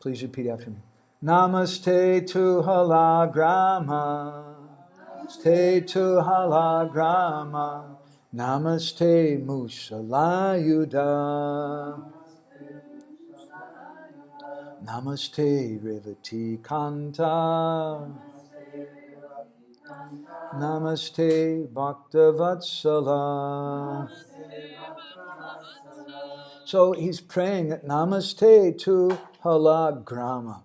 Please repeat after me. Namaste to Halagrama. Namaste to Halagrama. Namaste Mushalayuda. Namaste Revati Kanta. Namaste Bhaktavatsala. So he's praying Namaste to Halagrama.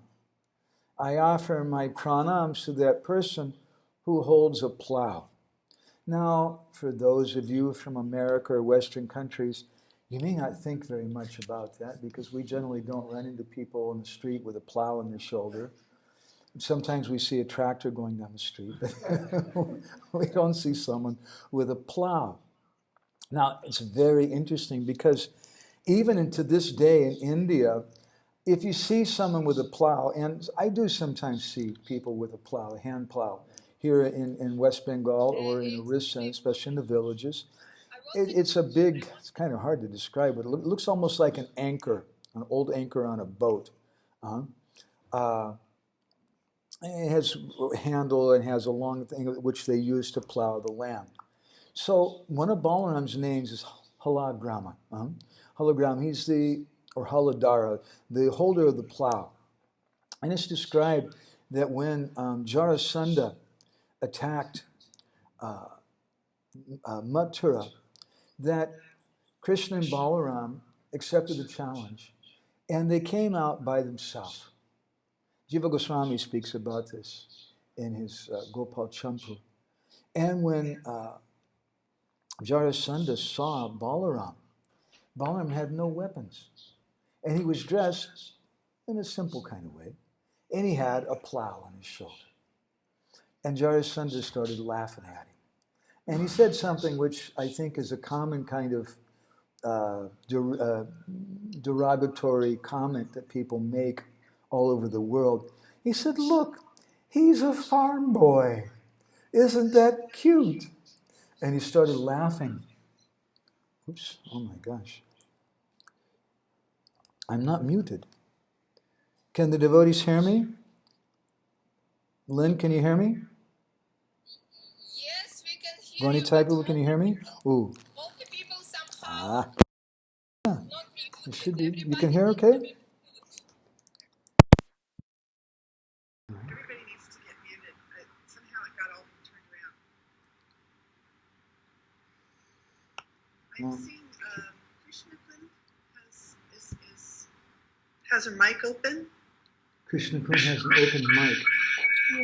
I offer my pranams to that person who holds a plow. Now, for those of you from America or Western countries, you may not think very much about that because we generally don't run into people on the street with a plow on their shoulder. Sometimes we see a tractor going down the street, but we don't see someone with a plow. Now, it's very interesting because even into this day in India, if you see someone with a plow, and I do sometimes see people with a plow, a hand plow, here in West Bengal or in Orissa, especially in the villages, it's kind of hard to describe, but it looks almost like an anchor, an old anchor on a boat. It has a handle and has a long thing which they use to plow the land. So one of Balaram's names is Halagrama. Halagram, he's or Haladara, the holder of the plow. And it's described that when Jarasandha attacked Mathura, that Krishna and Balaram accepted the challenge, and they came out by themselves. Jiva Goswami speaks about this in his Gopal Champu. And when Jarasandha saw Balaram had no weapons. And he was dressed in a simple kind of way. And he had a plow on his shoulder. And Jarasandha started laughing at him. And he said something which I think is a common kind of derogatory comment that people make all over the world. He said, "Look, he's a farm boy. Isn't that cute?" And he started laughing. Oops, oh my gosh. I'm not muted. Can the devotees hear me? Lynn, can you hear me? Yes, we can hear Ronnie you. Taipu, can you hear me? Ooh. All the people somehow Yeah, not muted. it should be. You Everybody can hear needs to okay? be muted. Everybody needs to get muted, but somehow it got all turned around. I've seen Krishna has her mic open. Krishna Kun has an open mic.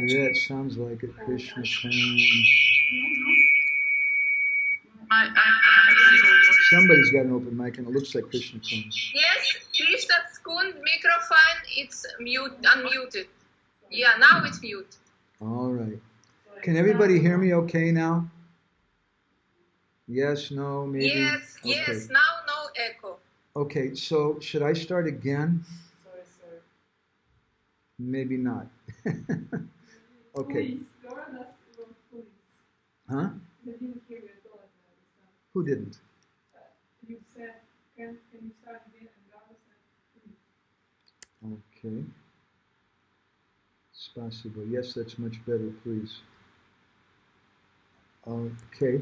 Yeah, it sounds like it. Krishna Kun. Somebody's got an open mic and it looks like Krishna Kun. Yes, Krishna's Kun microphone, it's unmuted. Yeah, now it's mute. All right. Can everybody hear me okay now? Yes, no, maybe? Yes, okay. yes, now no echo. Okay, so should I start again? Sorry, sir. Maybe not. Okay. Huh? Who didn't? You said, can you start again? And God said, Okay. Spasibo. Yes, that's much better, please. Okay.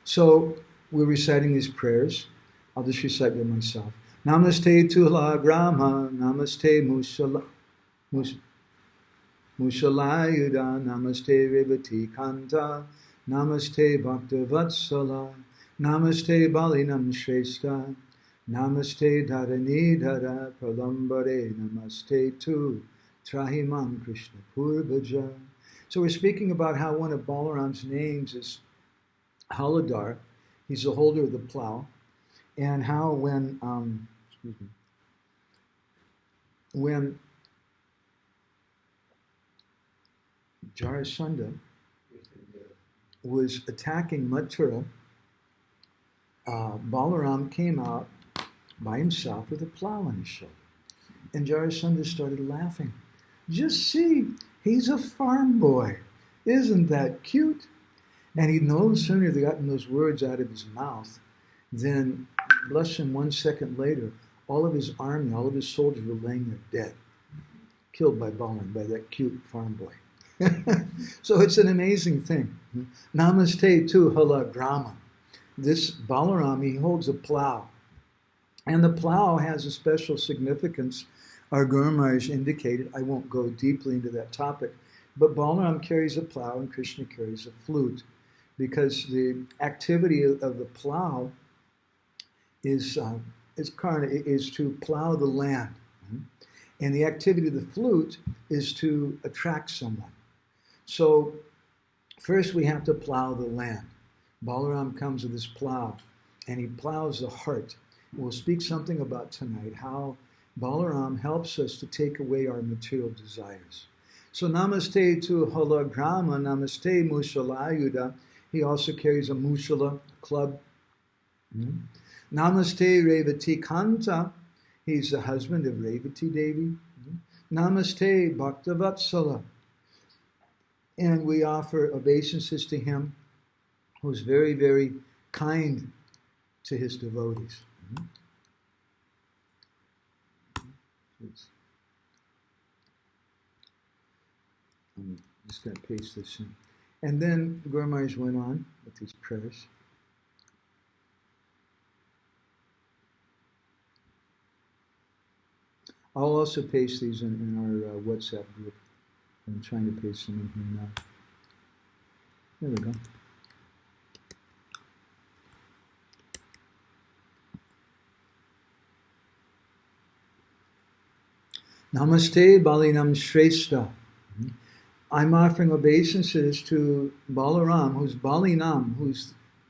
So we're reciting these prayers. I'll just recite them myself. Namaste Tulagrama, Namaste Mushalayuda, Namaste Revati Kanta, Namaste Bhaktavatsala, Namaste Balinam Shrestha, Namaste Dharani Dhara, Pralambare, Namaste Tu, Trahimam Krishna Purvaja. So we're speaking about how one of Balaram's names is Haladar. He's the holder of the plow. And how when Jarasandha was attacking Mathura, Balaram came out by himself with a plow on his shoulder. And Jarasandha started laughing. Just see, he's a farm boy. Isn't that cute? And he'd no sooner gotten those words out of his mouth than, bless him, 1 second later, all of his army, all of his soldiers were laying there dead. killed by Balaram, by that cute farm boy. So it's an amazing thing. Namaste tu halagrama. This Balaram, he holds a plow. And the plow has a special significance. Our Guru Maharaj indicated, I won't go deeply into that topic, but Balaram carries a plow and Krishna carries a flute, because the activity of the plow is to plow the land. And the activity of the flute is to attract someone. So first we have to plow the land. Balaram comes with his plow and he plows the heart. We'll speak something about tonight how Balaram helps us to take away our material desires. So namaste to halagrama, namaste mushalayuda. He also carries a mushala, a club. Namaste Revati Kanta. He's the husband of Revati Devi. Namaste Bhaktavatsala. And we offer obeisances to him, who's very, very kind to his devotees. I'm just going to paste this in. And then Guru Maharaj went on with these prayers. I'll also paste these in our WhatsApp group. I'm trying to paste them in here now. There we go. Namaste Balinam Shrestha. I'm offering obeisances to Balaram, who's Balinam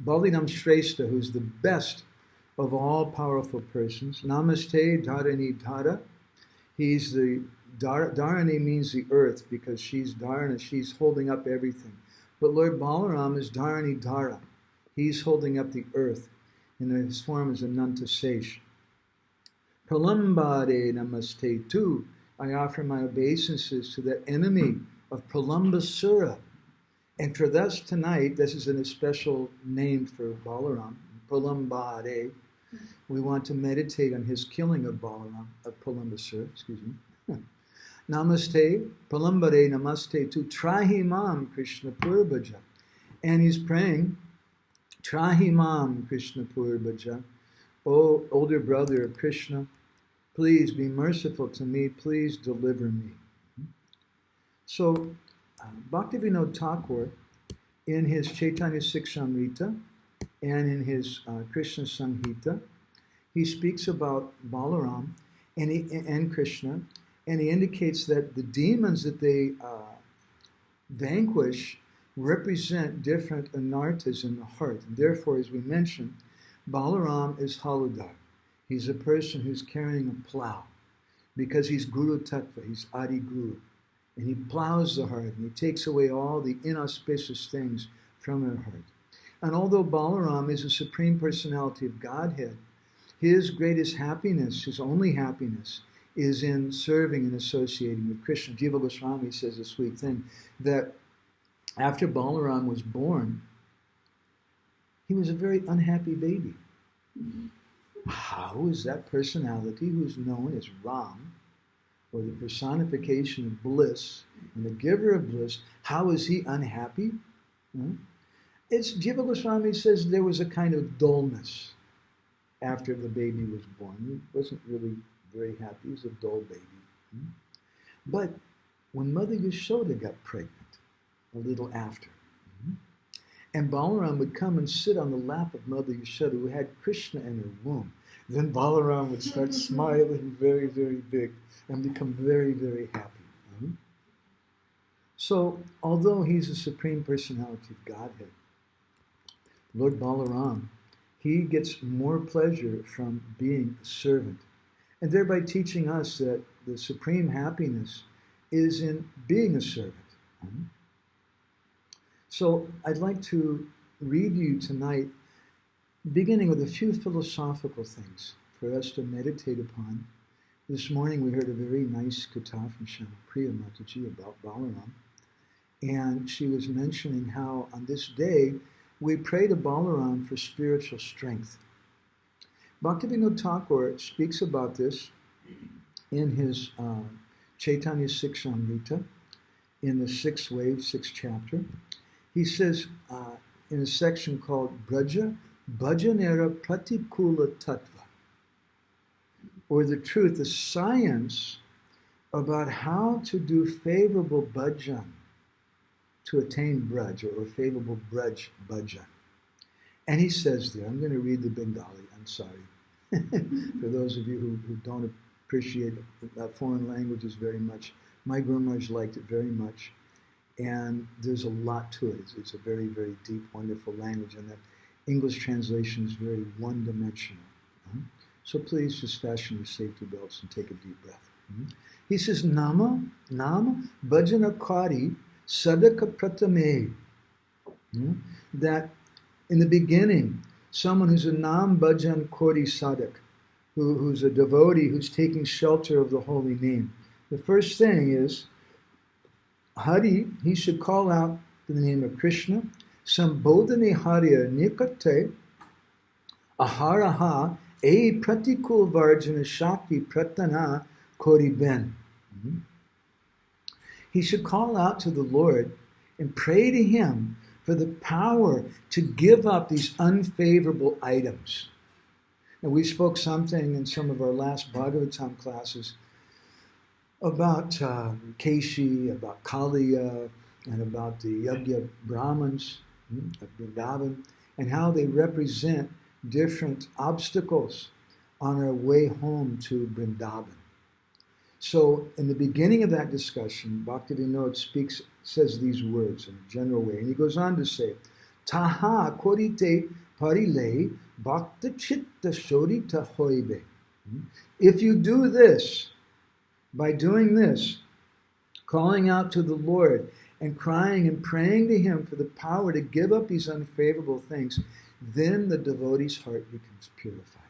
Shrestha, who's the best of all powerful persons. Namaste Dharani Dhara. He's the Dharani means the earth, because she's Dharana, she's holding up everything. But Lord Balaram is Dharani Dhara. He's holding up the earth, and his form is Ananta Sesh. Pralamba namaste tu. I offer my obeisances to that enemy of Pralamba Sura. And for us tonight, this is a special name for Balaram, Pralambha. We want to meditate on his killing of Balaram, of Pralamba Sura, excuse me. Namaste, Pralambhare namaste tu Trahimam Krishna Purbaja. And he's praying, Trahimam Krishna Purbaja. O older brother of Krishna, please be merciful to me, please deliver me. So, Bhaktivinoda Thakur, in his Chaitanya Siksamrita and in his Krishna Samhita, he speaks about Balaram and Krishna, and he indicates that the demons that they vanquish represent different anarthas in the heart. And therefore, as we mentioned, Balaram is Haludar. He's a person who's carrying a plow, because he's Guru Tattva, he's Adi Guru. And he plows the heart, and he takes away all the inauspicious things from our heart. And although Balaram is a Supreme Personality of Godhead, his greatest happiness, his only happiness, is in serving and associating with Krishna. Jiva Goswami says a sweet thing, that after Balaram was born, he was a very unhappy baby. How is that personality, who's known as Ram, or the personification of bliss, and the giver of bliss, how is he unhappy? It's Jiva Goswami says there was a kind of dullness after the baby was born. He wasn't really very happy. He was a dull baby. But when Mother Yashoda got pregnant, a little after, and Balaram would come and sit on the lap of Mother Yashoda, who had Krishna in her womb, then Balaram would start smiling very, very big and become very, very happy. So, although he's a Supreme Personality of Godhead, Lord Balaram, he gets more pleasure from being a servant, and thereby teaching us that the supreme happiness is in being a servant. So I'd like to read you tonight, beginning with a few philosophical things for us to meditate upon. This morning we heard a very nice katha from Shamapriya Mataji about Balaram, and she was mentioning how on this day we pray to Balaram for spiritual strength. Bhaktivinoda Thakur speaks about this in his Chaitanya Sikshamrita, in the sixth wave, sixth chapter. He says in a section called Vraja Bhajanera Pratikula Tattva, or the truth, the science about how to do favorable bhajan to attain Braj, or favorable Braj bhajan. And he says there, I'm going to read the Bengali, I'm sorry. For those of you who don't appreciate foreign languages very much, my Guru Maharaj liked it very much. And there's a lot to it. It's a very, very deep, wonderful language, and that English translation is very one-dimensional. So please just fasten your safety belts and take a deep breath. He says, Nama bhajana kari sādhaka pratame. That in the beginning, someone who's a nam bhajan kori sadhak, who's a devotee, who's taking shelter of the holy name, the first thing is, Hari, he should call out the name of Krishna, Sambodhane Harya Nikate, Aharaha, E Pratikul Varjana Shakti Pratana Kori Ben. He should call out to the Lord and pray to him for the power to give up these unfavorable items. Now, we spoke something in some of our last Bhagavatam classes about Keshi, about Kaliya, and about the Yagya Brahmins of Vrindavan, and how they represent different obstacles on our way home to Vrindavan. So, in the beginning of that discussion, Bhaktivinoda says these words in a general way, and he goes on to say, Taha korite parile bhakta chitta shorita hoibe. If you do this, by doing this, calling out to the Lord and crying and praying to him for the power to give up these unfavorable things, then the devotee's heart becomes purified.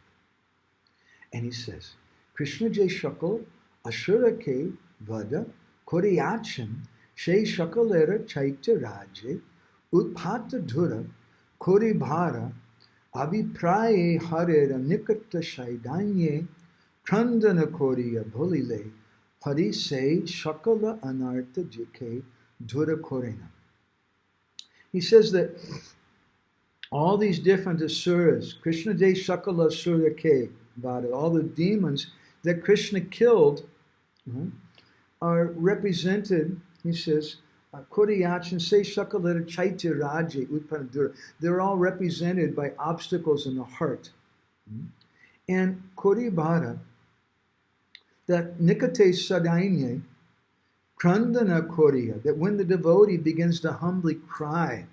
And he says, Krishna Jai Shakal Ashura Ke Vada Koriyacham She Shakalera Chaitya Raje Utpata Dhura Kori Bhara Abhipraye Harera Nikata Shaidanye Krandana Koriya Bholile Hari Se Shakala Anartha Jike Dhura Korena. He says that all these different asuras, Krishna De Shakala Asura Ke Vada, all the demons that Krishna killed, are represented, he says, Koriyachan Se Shakalera Chaitya Raje Utpanadura. They're all represented by obstacles in the heart. And Koribhara, that Nikate Sadainye, Krandana Koriya, that when the devotee begins to humbly cry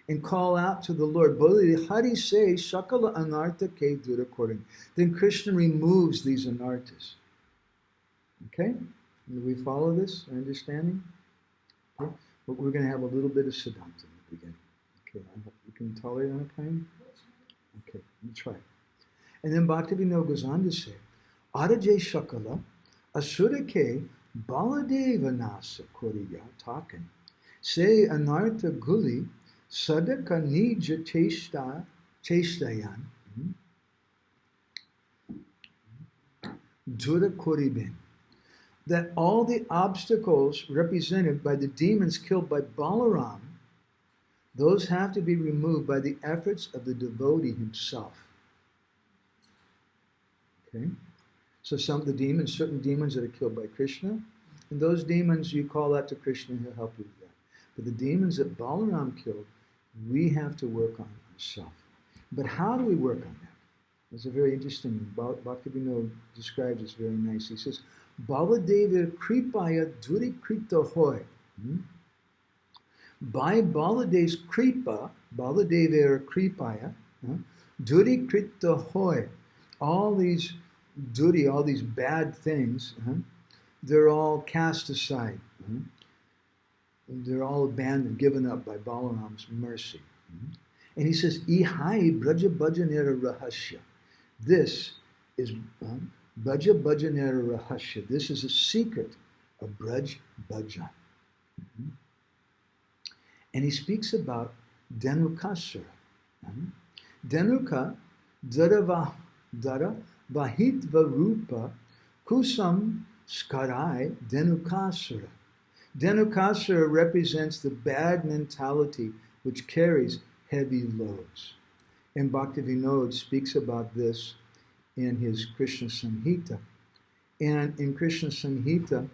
and call out to the Lord, Hari Se Shakala Anartha Ke Dura Korin, then Krishna removes these anarthas. Okay? Do we follow this? Understanding? Okay. But we're going to have a little bit of Siddhanta in the beginning. Okay, I hope you can tolerate that kind. Okay, let me try. And then Bhaktivinoda goes on to say, Araje Shakala Asurake Baladeva Nasa Koriya Takan Se Anartha Guli Sadaka Nija Cheshtayan Dura Koribin. That all the obstacles represented by the demons killed by Balaram, those have to be removed by the efforts of the devotee himself. Okay? So some of the demons, certain demons that are killed by Krishna, and those demons, you call out to Krishna, he'll help you with that. But the demons that Balaram killed, we have to work on ourselves. But how do we work on that? It's a very interesting, Bhaktivinoda describes this very nicely. He says, Baladeva Kripaya Duri Krita Hoy. By Baladev's Kripa, Baladeva Kripaya, Duri Krita Hoy. All these duri, all these bad things, they're all cast aside. They're all abandoned, given up by Balaram's mercy. And he says, Ihai Vraja Bhajanera Rahasya. This is Vraja Bhajanera Rahasya. This is a secret of Braj Bhajan. And he speaks about Dhenukasura. Dhenuka Dara Vahitva Rupa Kusam skarai dhenukasura. Dhenukasura represents the bad mentality which carries heavy loads. And Bhaktivinoda speaks about this in his Krishna Samhita. And in Krishna Samhita,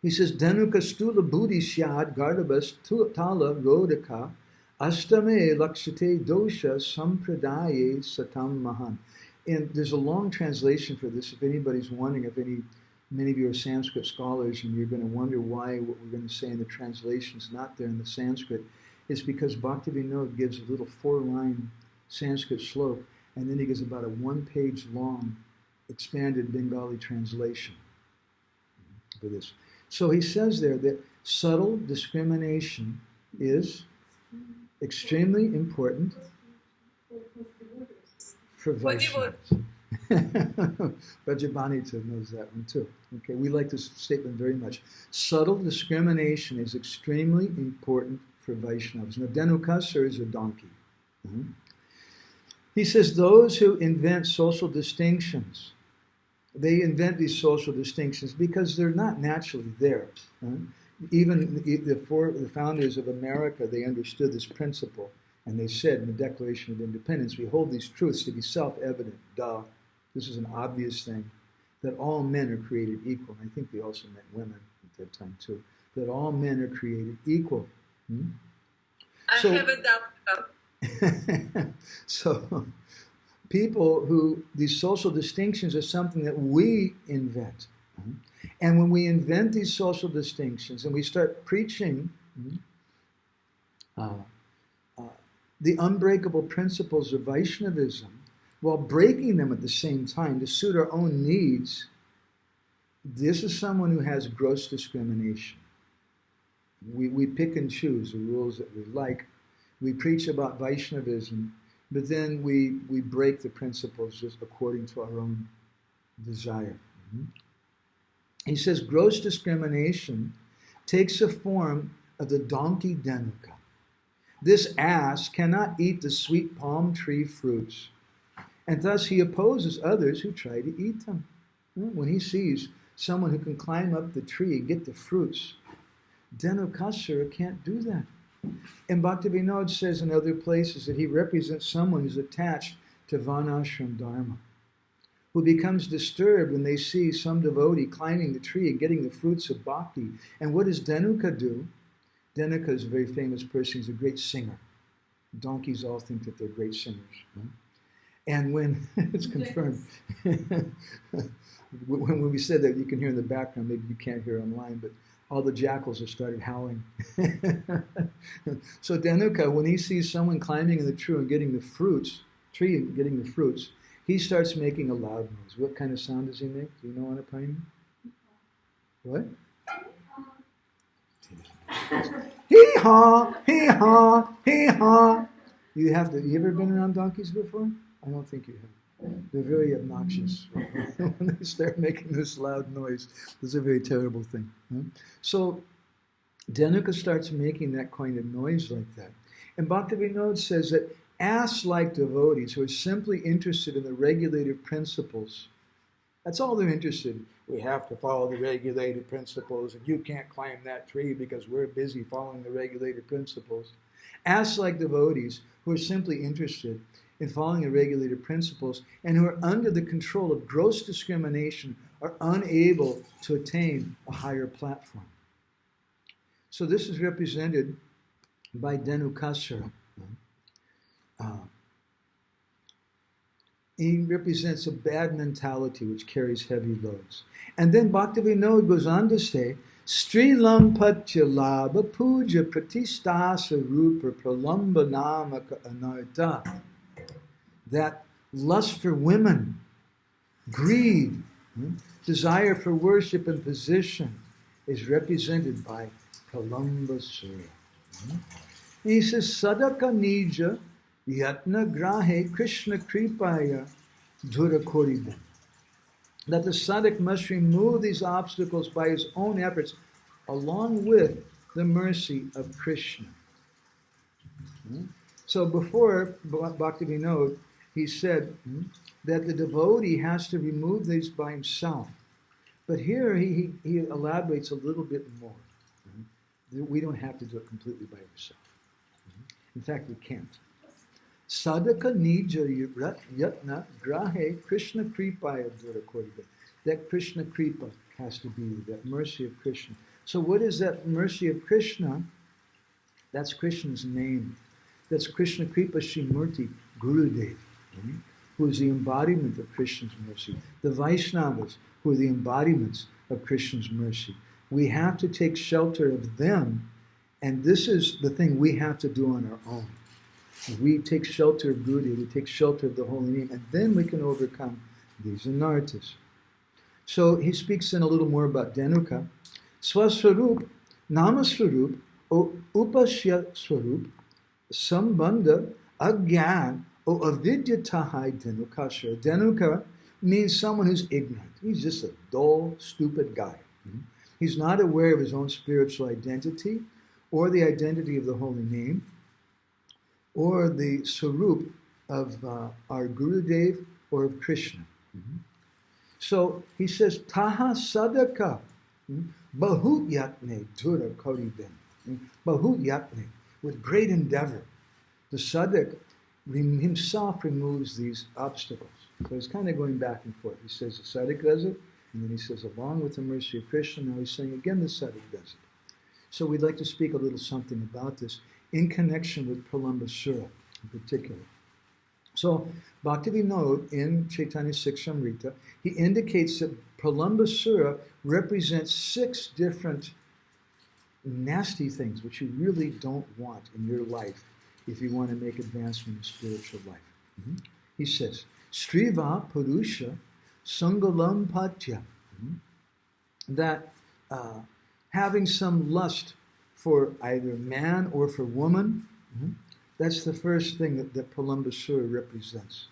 he says, Dhanuka stula buddhi syad gardabas tala rodaka astame lakshate dosha sampradaye satam mahan. And there's a long translation for this. If anybody's wondering, many of you are Sanskrit scholars and you're going to wonder why what we're going to say in the translation is not there in the Sanskrit, it's because Bhaktivinoda gives a little 4-line Sanskrit slok, and then he gives about a 1-page long expanded Bengali translation for this. So he says there that subtle discrimination is extremely important for Vaishnavas. Brajabanita knows that one too. Okay, we like this statement very much. Subtle discrimination is extremely important for Vaishnavas. Now, Dhenukasura is a donkey. Mm-hmm. He says those who invent social distinctions, they invent these social distinctions because they're not naturally there. Even the founders of America, they understood this principle, and they said in the Declaration of Independence, we hold these truths to be self-evident. Duh. This is an obvious thing, that all men are created equal. And I think they also meant women at that time too. That all men are created equal. I have a doubt. So people who, these social distinctions are something that we invent. And when we invent these social distinctions and we start preaching the unbreakable principles of Vaishnavism, while breaking them at the same time to suit our own needs, this is someone who has gross discrimination. We pick and choose the rules that we like. We preach about Vaishnavism, but then we break the principles just according to our own desire. He says gross discrimination takes the form of the donkey Dhanuka. This ass cannot eat the sweet palm tree fruits, and thus he opposes others who try to eat them. When he sees someone who can climb up the tree and get the fruits, Dhenukasura can't do that. And Bhaktivinoda says in other places that he represents someone who's attached to Varnashram Dharma, who becomes disturbed when they see some devotee climbing the tree and getting the fruits of bhakti. And what does Dhanuka do? Dhanuka is a very famous person. He's a great singer. Donkeys all think that they're great singers. And when it's confirmed, when we said that, you can hear in the background, maybe you can't hear online, but all the jackals have started howling. So Dhanuka, when he sees someone climbing in the tree and getting the fruits, he starts making a loud noise. What kind of sound does he make? Do you know, Anapayani? What? Hee-haw, hee-haw, hee-haw. You ever been around donkeys before? I don't think you have. They're very obnoxious. When they start making this loud noise, it's a very terrible thing. So Dhanuka starts making that kind of noise like that. And Bhaktivinoda says that ass-like devotees who are simply interested in the regulative principles, that's all they're interested in. We have to follow the regulated principles, and you can't climb that tree because we're busy following the regulated principles. Ass-like devotees who are simply interested in following the regulated principles and who are under the control of gross discrimination are unable to attain a higher platform. So this is represented by Dhenukasura. He represents a bad mentality which carries heavy loads. And then Bhaktivinoda goes on to say, Strilam Patya Labha Puja Pratistasa Rupa Pralamba Namaka Anartha. That lust for women, greed, desire for worship and position is represented by Pralamba Sura. He says, Sādhaka Nija Yatna Grahe Krishna Kripaya Dhurakoribha. That the sadhak must remove these obstacles by his own efforts, along with the mercy of Krishna. So before Bhaktivinoda, he said that the devotee has to remove these by himself. But here he elaborates a little bit more. We don't have to do it completely by ourselves. In fact, we can't. Sādhaka nija yatna grahe Krishna kripaya durakoriba. That Krishna kripa has to be that mercy of Krishna. So what is that mercy of Krishna? That's Krishna's name. That's Krishna kripa shimurti Gurudev, who is the embodiment of Krishna's mercy. The Vaishnavas, who are the embodiments of Krishna's mercy. We have to take shelter of them, and this is the thing we have to do on our own. We take shelter of Gurudev, we take shelter of the holy name, and then we can overcome these anarthas. So he speaks in a little more about Dhenuka. Swaswarup, Namaswarup, Upashya Swarup, Sambandha, Agyan, O Avidyatahai Dhenukashra. Dhenuka means someone who's ignorant. He's just a dull, stupid guy. He's not aware of his own spiritual identity, or the identity of the holy name, or the Swarup of our Gurudev or of Krishna. So he says, Taha Sādhaka, Bahut Yatne Dura Koriben. Bahut Yatne, with great endeavor. The Sādhaka himself removes these obstacles. So he's kind of going back and forth. He says the Sādhaka does it, and then he says, along with the mercy of Krishna, now he's saying again the Sādhaka does it. So we'd like to speak a little something about this in connection with Pralamba Sura in particular. So Bhaktivinoda in Chaitanya Siksamrita, he indicates that Pralamba Sura represents 6 different nasty things which you really don't want in your life if you want to make advancement in spiritual life. He says, Striva Purusha Sangalam Patya, that having some lust for either man or for woman, that's the first thing that Pralamba Sura represents.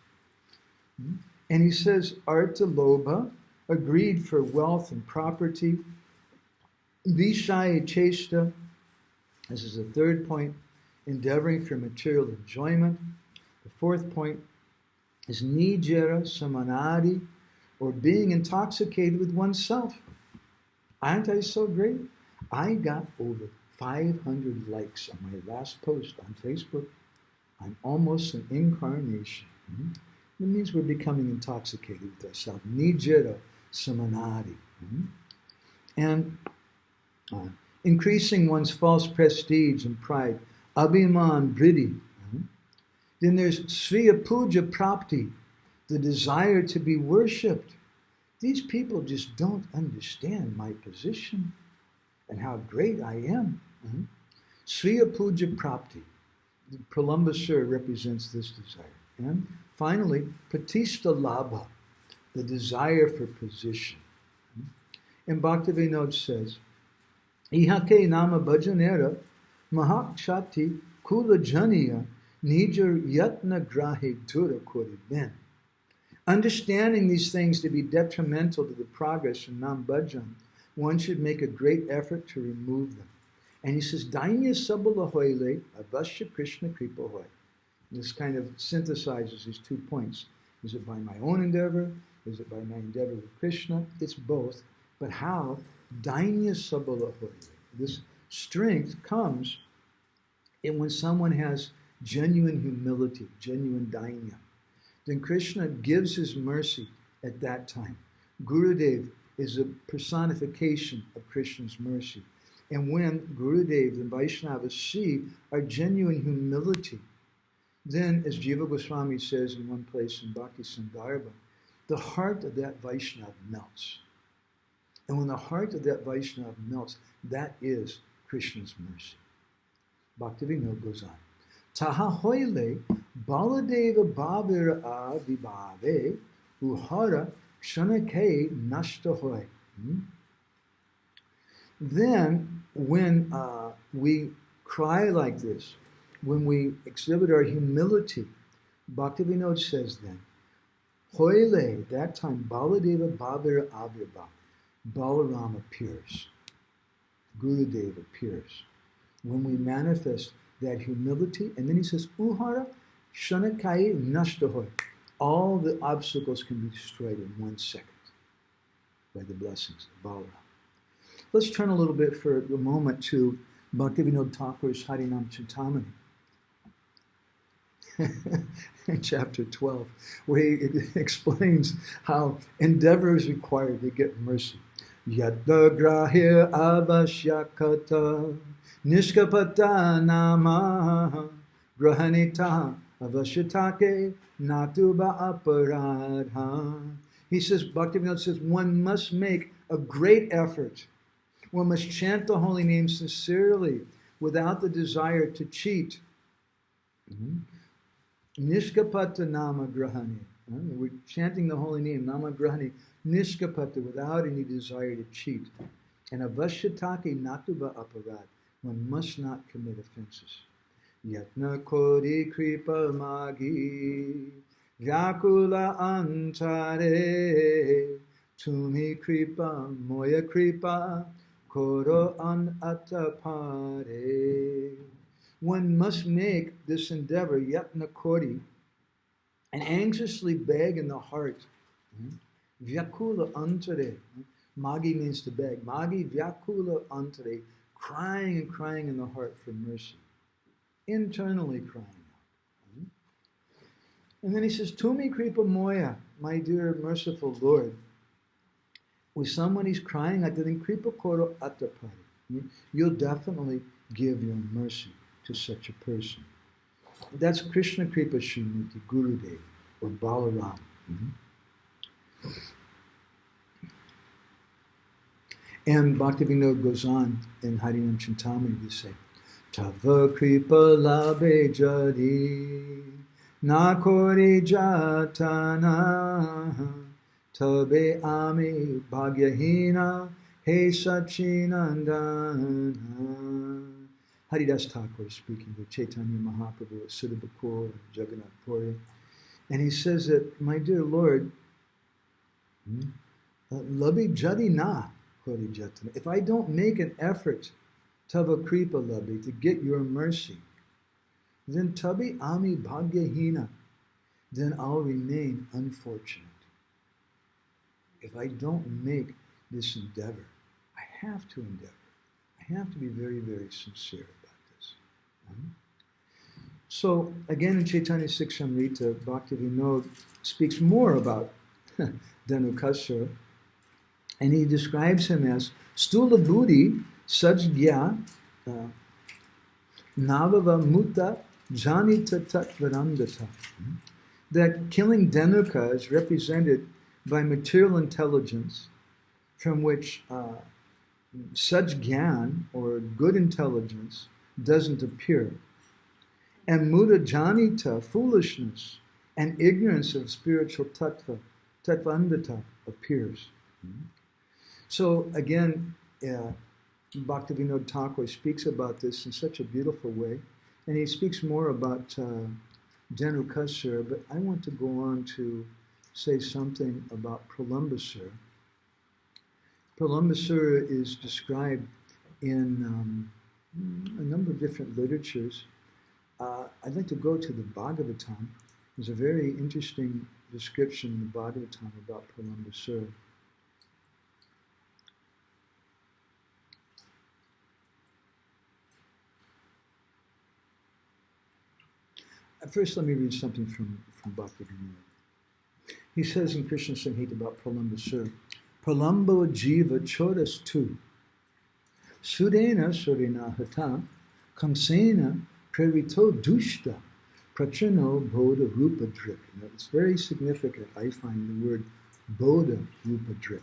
And he says, Artha Lobha, a greed for wealth and property. Vishaya Cheshta, this is the third point, endeavoring for material enjoyment. The fourth point is Nijera Samanadi, or being intoxicated with oneself. Aren't I so great? I got over 500 likes on my last post on Facebook. I'm almost an incarnation. It means we're becoming intoxicated with ourselves. Nijera Samanadi. And increasing one's false prestige and pride. Abhiman Vriddhi. Then there's Sriya Puja Prapti, the desire to be worshipped. These people just don't understand my position and how great I am. Sriya Puja Prapti. The Pralamba Sura represents this desire. And finally, Pratishta Labha, the desire for position. And Bhaktivinoda says, Ihake nama bhajanera mahak chati kula janiya nijar yatna grahe dura koriben. Understanding these things to be detrimental to the progress in nam bhajan, one should make a great effort to remove them. And he says, Dainya sabala hoile avashya Krishna kripa hoy. This kind of synthesizes these 2 points. Is it by my own endeavor? Is it by my endeavor with Krishna? It's both. But how? Dainya sabala hoile. This strength comes in when someone has genuine humility, genuine dainya. Then Krishna gives his mercy at that time. Gurudev is a personification of Krishna's mercy. And when Gurudev and Vaishnavas see our genuine humility, then, as Jiva Goswami says in one place in Bhakti Sandarbha, the heart of that Vaishnava melts. And when the heart of that Vaishnava melts, that is Krishna's mercy. Bhaktivinoda goes on. Taha hoile baladeva bhavira vibhave uhara kshanake nashta hoy. Then, when we cry like this, when we exhibit our humility, Bhaktivinoda says then, hoile, that time, baladeva bhavira avirbha, Balaram appears. Gurudev appears. When we manifest that humility, and then he says, Uhara Shanakai Nashtahoy. All the obstacles can be destroyed in 1 second. by the blessings of Balaram. Let's turn a little bit for a moment to Bhaktivinoda Thakur's Harinam Chintamani, in chapter 12, where he explains how endeavor is required to get mercy. Yadda grahya avashyakata nishkapata nama grahanita avashyatake natuba aparadha. He says, Bhaktivinoda says, one must make a great effort. One must chant the holy name sincerely without the desire to cheat. Nishkapata nama grahani. We're chanting the holy name, nama grahani, nishkapata, without any desire to cheat. And avashyatake natuba aparad. One must not commit offenses. Yatna kodi kripa magi, vyakula antare, tumi kripa, moya kripa, koro an atapare. One must make this endeavor, yatna kodi, and anxiously beg in the heart. Vyakula antare. Magi means to beg. Magi vyakula antare. Crying and crying in the heart for mercy. Internally crying out. And then he says, Tumi kripa moya, my dear merciful Lord. With someone he's crying at, then kripa koro atapare. You'll definitely give your mercy to such a person. That's Krishna Kripa Srimati, Gurudev, or Balaram. And Bhaktivinoda goes on in Harinam Chintamani to say, Tava Kripa Labe Jadi, Nakori Jatana, Tabe Ami Bhagyahina, He Sachinandana. Haridas Thakur is speaking to Chaitanya Mahaprabhu at Siddhabakur and Jagannath Puri. And he says that, my dear Lord, Labi Jadi na Kori Jatana. If I don't make an effort, Tava Kripa Labi, to get your mercy, then Tabi Ami Bhagyahina, then I'll remain unfortunate. If I don't make this endeavor, I have to endeavor. I have to be very, very sincere about this. So, again, in Chaitanya Siksamrita, Bhaktivinoda speaks more about Dhanukasura, and he describes him as Stula Buddhi Sajgya Navava Mutta Janita Tatvarandata. That killing Dhanuka is represented by material intelligence from which such gyan, or good intelligence, doesn't appear. And muda janita, foolishness, and ignorance of spiritual tattva, tattvandata, appears. So again, Bhaktivinoda Thakur speaks about this in such a beautiful way, and he speaks more about Dhanukasura, but I want to go on to say something about Pralambasura. Pralambasura is described in a number of different literatures. I'd like to go to the Bhagavatam. There's a very interesting description in the Bhagavatam about Pralambasura. First, let me read something from Bhaktivinoda. He says in Krishna Samhita about Pralambasura, Pralambo jiva chodas tu, sudena surina hata, kamsena prerito dushta, prachano bodha rupadrik. Now, it's very significant, I find, the word bodha rupadrik.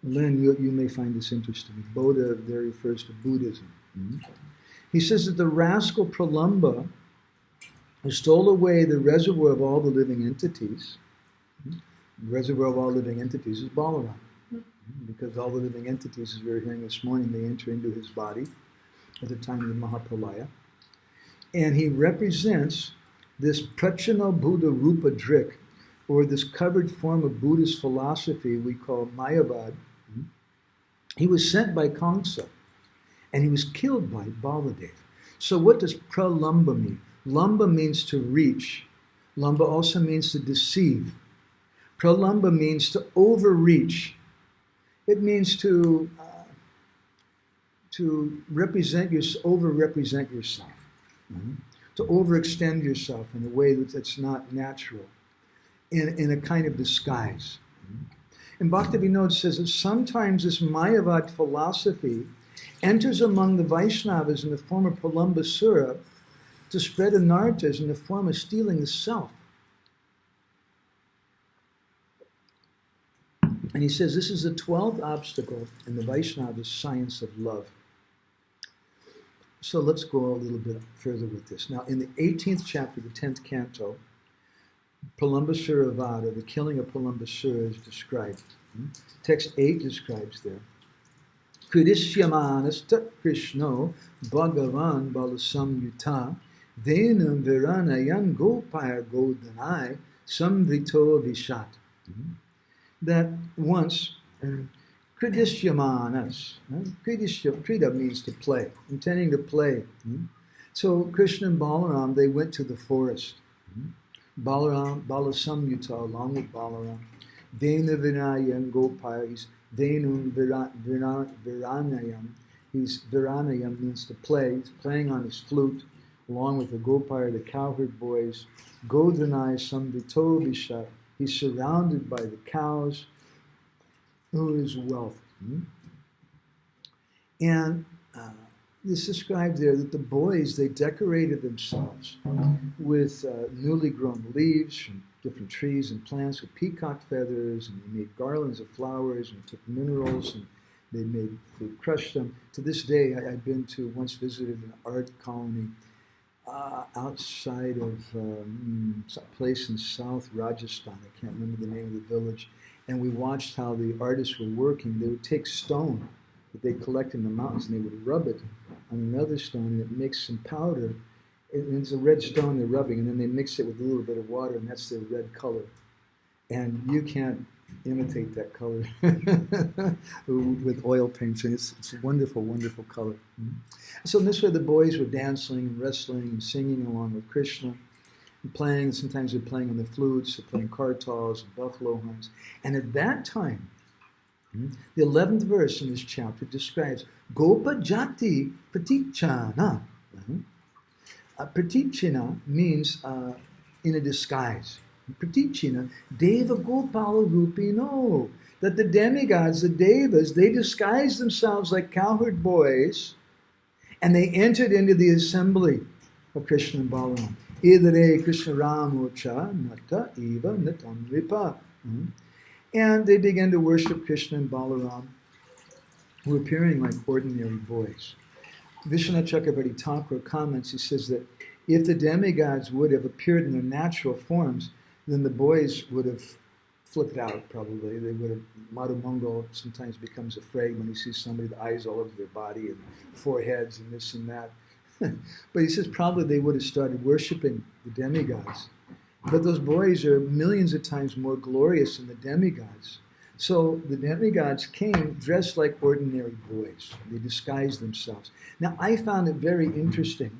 Len, you may find this interesting. Bodha there refers to Buddhism. He says that the rascal Pralamba, who stole away the reservoir of all the living entities. The reservoir of all living entities is Balaram. Because all the living entities, as we were hearing this morning, they enter into his body at the time of the Mahapralaya. And he represents this Prachana Buddha Rupa Drik, or this covered form of Buddhist philosophy we call Mayavad. He was sent by Kamsa, and he was killed by Baladev. So what does Pralamba mean? Lamba means to reach. Lamba also means to deceive. Pralamba means to overreach. It means to represent over-represent yourself, to overextend yourself in a way that's not natural, in a kind of disguise. And Bhaktivinoda says that sometimes this Mayavad philosophy enters among the Vaishnavas in the form of Pralamba Sura to spread anarthas in the form of stealing the self. And he says this is the 12th obstacle in the Vaishnava science of love. So let's go a little bit further with this. Now, in the 18th chapter, the 10th canto, Pralambasura Vada, the killing of Pralambasura, is described. Text 8 describes there. Kridishyamanas tat Krishno Bhagavan Balasamyuta Venam Viranayan Gopaya Godanai Samvrito Vishat. That once, Kridishyamanas, Krida means to play, intending to play. So Krishna and Balaram, they went to the forest. Balaram, Balasamyuta, along with Balaram. Vena Vinayam Gopaya, he's Venum Viranayam. Viranayam means to play. He's playing on his flute, along with the Gopaya, the cowherd boys. Godanai Samvito Vishat. He's surrounded by the cows, who is wealth. And it's described there that the boys, they decorated themselves with newly grown leaves from different trees and plants with peacock feathers, and they made garlands of flowers and took minerals and they crushed them. To this day, I've been to, once visited an art colony outside of some place in South Rajasthan. I can't remember the name of the village. And we watched how the artists were working. They would take stone that they collect in the mountains and they would rub it on another stone and it makes some powder. And it's a red stone they're rubbing, and then they mix it with a little bit of water, and that's their red color. And you can't imitate that color with oil paints, and it's a wonderful, wonderful color. So in this way, the boys were dancing and wrestling and singing along with Krishna, and playing. Sometimes they're playing on the flutes, they're playing kartals and buffalo horns. And at that time, the 11th verse in this chapter describes Gopa Jati Pratichana. Pratichina means in a disguise. Pratichina, Deva Gopala Rupino. That the demigods, the devas, they disguised themselves like cowherd boys and they entered into the assembly of Krishna and Balaram. Idare Krishna Ramocha Nata Eva Natam Ripa. And they began to worship Krishna and Balaram, who were appearing like ordinary boys. Vishwanath Chakravarti Thakur comments, he says that if the demigods would have appeared in their natural forms, then the boys would have flipped out probably. They would have, Madhu Mangal sometimes becomes afraid when he sees somebody, the eyes all over their body and foreheads and this and that. But he says probably they would have started worshiping the demigods. But those boys are millions of times more glorious than the demigods. So the demigods came dressed like ordinary boys. They disguised themselves. Now, I found it very interesting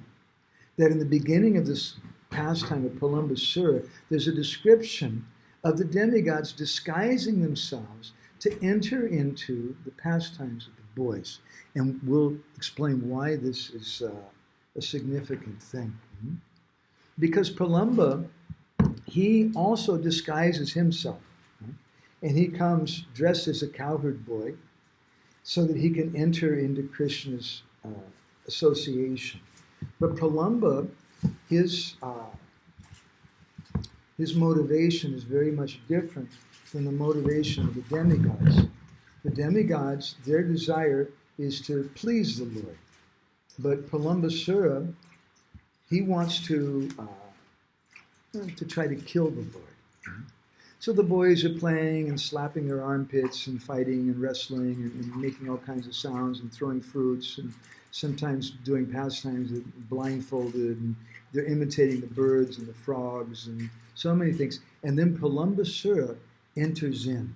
that in the beginning of this pastime of Pralamba Sura, there's a description of the demigods disguising themselves to enter into the pastimes of the boys. And we'll explain why this is a significant thing. Because Pralamba, he also disguises himself. And he comes dressed as a cowherd boy so that he can enter into Krishna's association. But Pralamba, his motivation is very much different than the motivation of the demigods. The demigods, their desire is to please the Lord. But Pralambasura, he wants to try to kill the Lord. So the boys are playing and slapping their armpits and fighting and wrestling and making all kinds of sounds and throwing fruits and sometimes doing pastimes that blindfolded, and they're imitating the birds and the frogs and so many things. And then Pralambasura enters in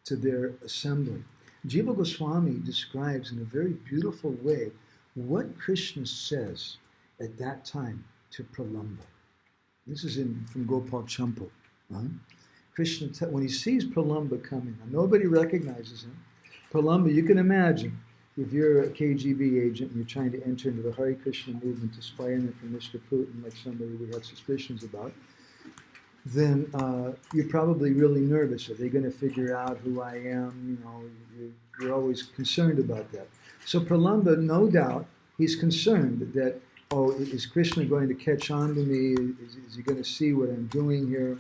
to their assembly. Jiva Goswami describes in a very beautiful way what Krishna says at that time to Pralamba. This is from Gopal Champu. Krishna, when he sees Pralamba coming, now nobody recognizes him, Pralamba, you can imagine if you're a KGB agent and you're trying to enter into the Hare Krishna movement to spy in it from Mr. Putin, like somebody we have suspicions about, then you're probably really nervous. Are they going to figure out who I am? You're always concerned about that. So Pralamba, no doubt, he's concerned that, oh, is Krishna going to catch on to me? Is he going to see what I'm doing here?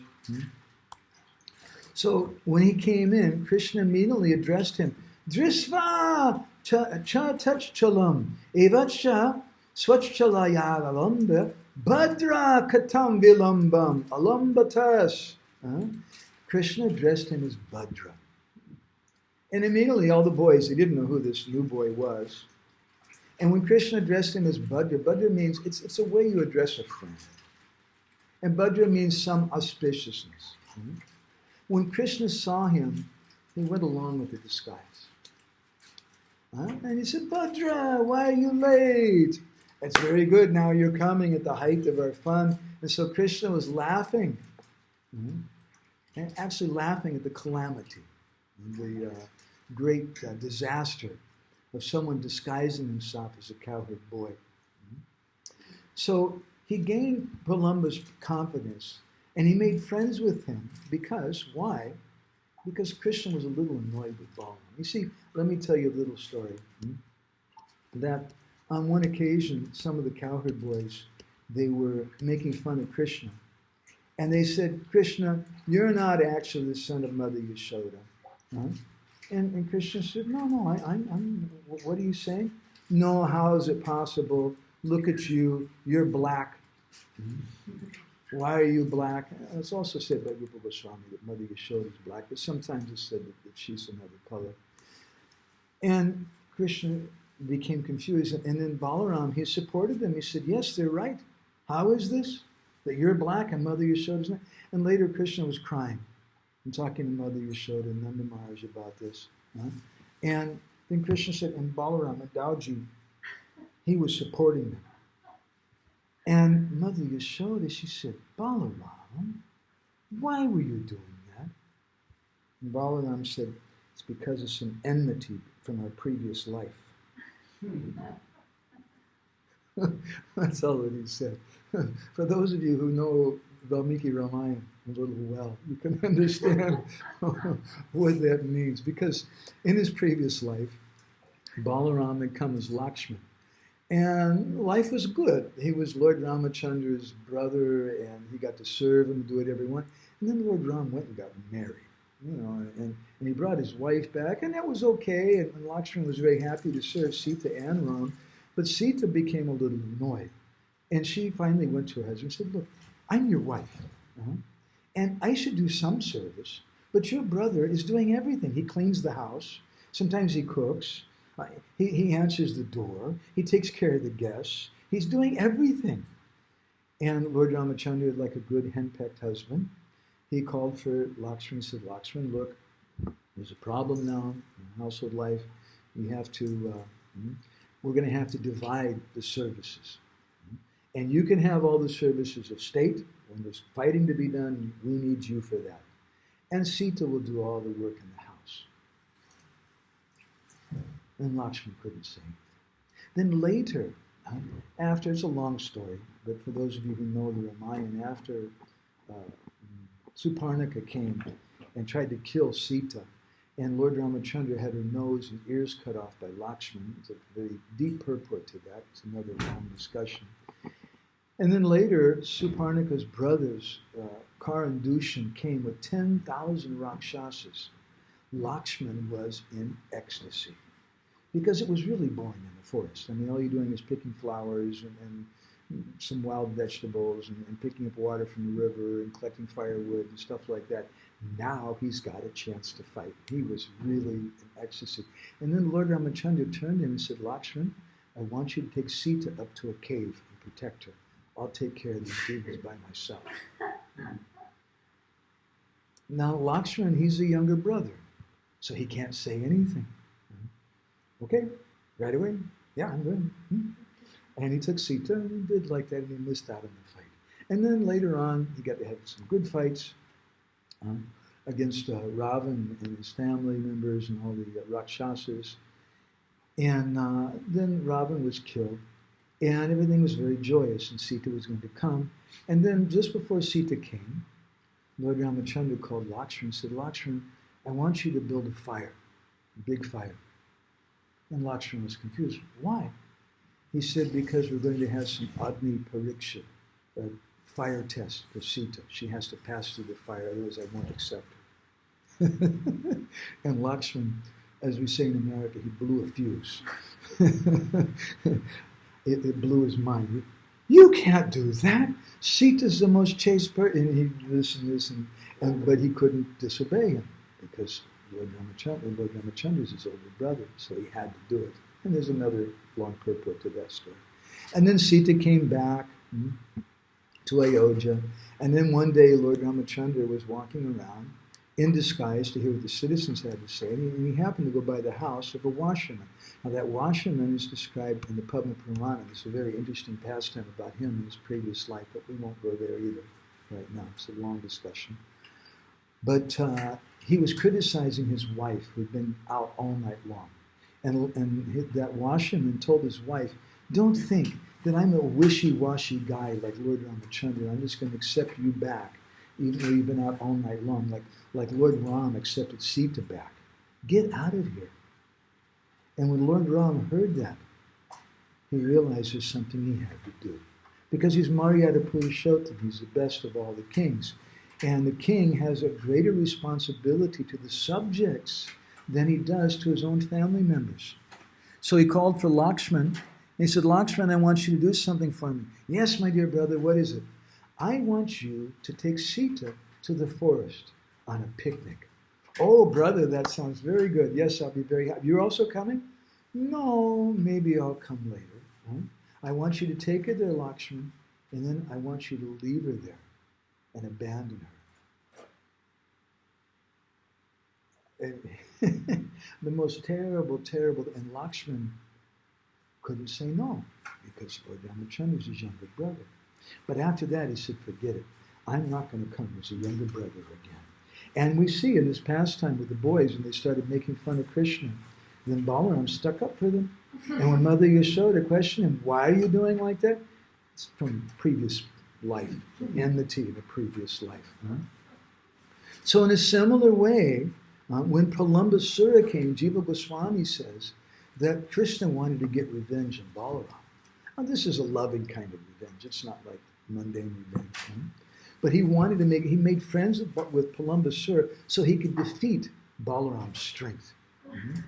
So when he came in, Krishna immediately addressed him. Drisva cha tachchalam evacha swachchalayaralamba Bhadra katam vilambam alambatas. Krishna addressed him as Bhadra. And immediately all the boys, they didn't know who this new boy was. And when Krishna addressed him as Bhadra, Bhadra means, it's a way you address a friend. And Bhadra means some auspiciousness. When Krishna saw him, he went along with the disguise. And he said, Bhadra, why are you late? It's very good, now you're coming at the height of our fun. And so Krishna was laughing, and actually laughing at the calamity, the great disaster of someone disguising himself as a cowherd boy. So he gained Pralamba's confidence, and he made friends with him because, why? Because Krishna was a little annoyed with Balaram. You see, let me tell you a little story. That on one occasion, some of the cowherd boys, they were making fun of Krishna. And they said, Krishna, you're not actually the son of Mother Yashoda. And Krishna said, no, I'm what are you saying? No, how is it possible? Look at you, you're black. Why are you black? It's also said by Rupa Goswami that Mother Yashoda is black, but sometimes it's said that she's another color. And Krishna became confused, and then Balaram, he supported them. He said, yes, they're right. How is this? That you're black and Mother Yashoda is not? And later Krishna was crying and talking to Mother Yashoda and Nanda Maharaj about this. And then Krishna said, and Balaram, Dauji, he was supporting them. And Mother Yashoda, she said, Balaram, why were you doing that? And Balaram said, it's because of some enmity from our previous life. That's all that he said. For those of you who know Valmiki Ramayana a little well, you can understand what that means. Because in his previous life, Balaram had come as Lakshman. And life was good. He was Lord Ramachandra's brother, and he got to serve and do whatever he wanted. And then Lord Ram went and got married. And he brought his wife back, and that was okay. And Lakshman was very happy to serve Sita and Ram. But Sita became a little annoyed. And she finally went to her husband and said, look, I'm your wife. And I should do some service, but your brother is doing everything. He cleans the house. Sometimes he cooks. He answers the door. He takes care of the guests. He's doing everything. And Lord Ramachandra, like a good henpecked husband, he called for Lakshman and said, Lakshman, look, there's a problem now in household life. We have to, we're going to have to divide the services. And you can have all the services of state. When there's fighting to be done, we need you for that. And Sita will do all the work in the house. And Lakshman couldn't say anything. Then later, after, it's a long story, but for those of you who know the Ramayana, after Suparnika came and tried to kill Sita, and Lord Ramachandra had her nose and ears cut off by Lakshman. It's a very deep purport to that. It's another long discussion. And then later, Suparnika's brothers, Kar and Dushan, came with 10,000 Rakshasas. Lakshman was in ecstasy because it was really boring in the forest. I mean, all you're doing is picking flowers and some wild vegetables and picking up water from the river and collecting firewood and stuff like that. Now he's got a chance to fight. He was really in ecstasy. And then Lord Ramachandra turned to him and said, Lakshman, I want you to take Sita up to a cave and protect her. I'll take care of these demons by myself. Now Lakshman, he's a younger brother, so he can't say anything. Okay, right away. Yeah, I'm good. And he took Sita and he did like that, and he missed out on the fight. And then later on, he got to have some good fights. against Ravan and his family members and all the Rakshasas. And then Ravan was killed, and everything was very joyous, and Sita was going to come. And then just before Sita came, Lord Ramachandra called Lakshman and said, Lakshman, I want you to build a fire, a big fire. And Lakshman was confused. Why? He said, because we're going to have some Agni Pariksha, a fire test for Sita. She has to pass through the fire, otherwise I won't accept her. And Lakshman, as we say in America, he blew a fuse. it blew his mind. You can't do that. Sita's the most chaste person. And he listened, but he couldn't disobey him because Lord Ramachandra is his older brother, so he had to do it. And there's another long purport to that story. And then Sita came back to Ayodhya, and then one day Lord Ramachandra was walking around in disguise to hear what the citizens had to say, and he happened to go by the house of a washerman. Now that washerman is described in the Padma Purana. There's a very interesting pastime about him in his previous life, but we won't go there either right now. It's a long discussion. But he was criticizing his wife, who had been out all night long. And that washerman told his wife, don't think that I'm a wishy-washy guy like Lord Ramachandra. I'm just going to accept you back, even though you've been out all night long, like Lord Ram accepted Sita back. Get out of here. And when Lord Ram heard that, he realized there's something he had to do. Because he's Maryada Purushottam, he's the best of all the kings. And the king has a greater responsibility to the subjects than he does to his own family members. So he called for Lakshman, and he said, Lakshman, I want you to do something for me. Yes, my dear brother, what is it? I want you to take Sita to the forest on a picnic. Oh, brother, that sounds very good. Yes, I'll be very happy. You're also coming? No, maybe I'll come later. Huh? I want you to take her there, Lakshman, and then I want you to leave her there and abandon her. The most terrible, and Lakshman couldn't say no, because Lord Ramachandra was his younger brother. But after that, he said, forget it. I'm not going to come as a younger brother again. And we see in this pastime with the boys, when they started making fun of Krishna, then Balaram stuck up for them. And when Mother Yashoda questioned him, why are you doing like that? It's from previous life, enmity in a previous life. Huh? So in a similar way, when Pralamba Sura came, Jiva Goswami says that Krishna wanted to get revenge on Balaram. Now this is a loving kind of revenge. It's not like mundane revenge. Huh? But he made friends with Pralamba Sura so he could defeat Balaram's strength. Mm-hmm.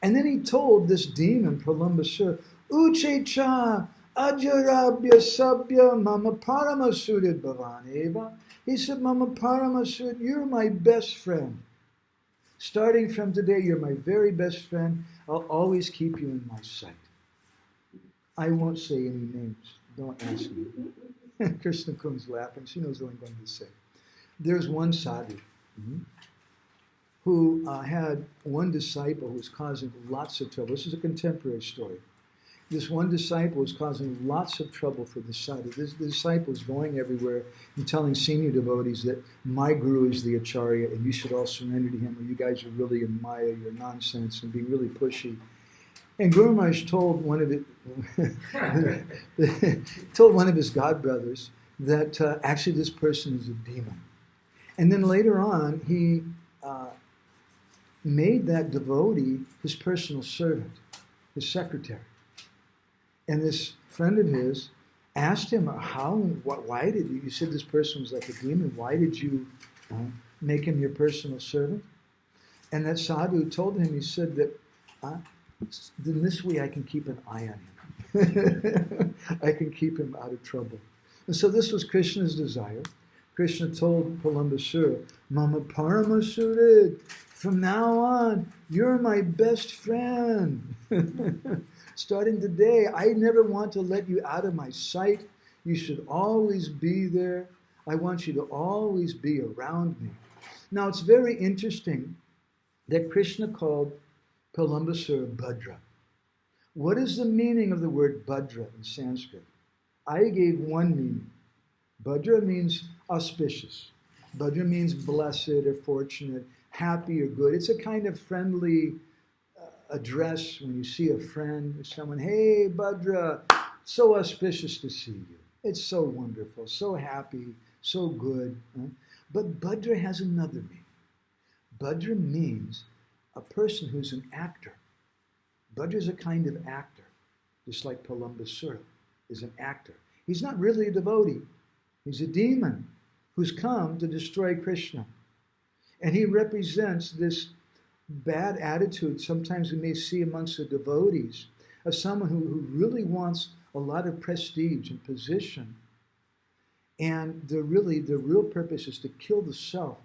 And then he told this demon, Pralamba Sura, Uchecha ajarabhya sabhya mama paramasurid bhavaneva. He said, Mama Paramasurid, you're my best friend. Starting from today, you're my very best friend. I'll always keep you in my sight. I won't say any names. Don't ask me. Krishna Kun's laughing. She knows what I'm going to say. There's one sadhu who had one disciple who was causing lots of trouble. This is a contemporary story. This one disciple was causing lots of trouble for the sadhu. This disciple was going everywhere and telling senior devotees that my guru is the acharya and you should all surrender to him, or you guys are really in Maya, you're nonsense, and being really pushy. And Guru Maharaj told one of his godbrothers that actually this person is a demon. And then later on, he made that devotee his personal servant, his secretary. And this friend of his asked him, why did you said this person was like a demon, why did you make him your personal servant? And that sadhu told him, he said that, then this way I can keep an eye on him. I can keep him out of trouble. And so this was Krishna's desire. Krishna told Pralamba Sura, Mama Paramasurid, from now on, you're my best friend. Starting today, I never want to let you out of my sight. You should always be there. I want you to always be around me. Now, it's very interesting that Krishna called Pralamba Sura Bhadra. What is the meaning of the word Bhadra in Sanskrit? I gave one meaning. Bhadra means auspicious. Bhadra means blessed or fortunate, happy or good. It's a kind of friendly address when you see a friend or someone. Hey, Bhadra, so auspicious to see you. It's so wonderful, so happy, so good. But Bhadra has another meaning. Bhadra means a person who's an actor. Bhadra is a kind of actor, just like Pralamba is an actor. He's not really a devotee. He's a demon who's come to destroy Krishna. And he represents this bad attitude sometimes we may see amongst the devotees of someone who really wants a lot of prestige and position. And the real purpose is to kill the self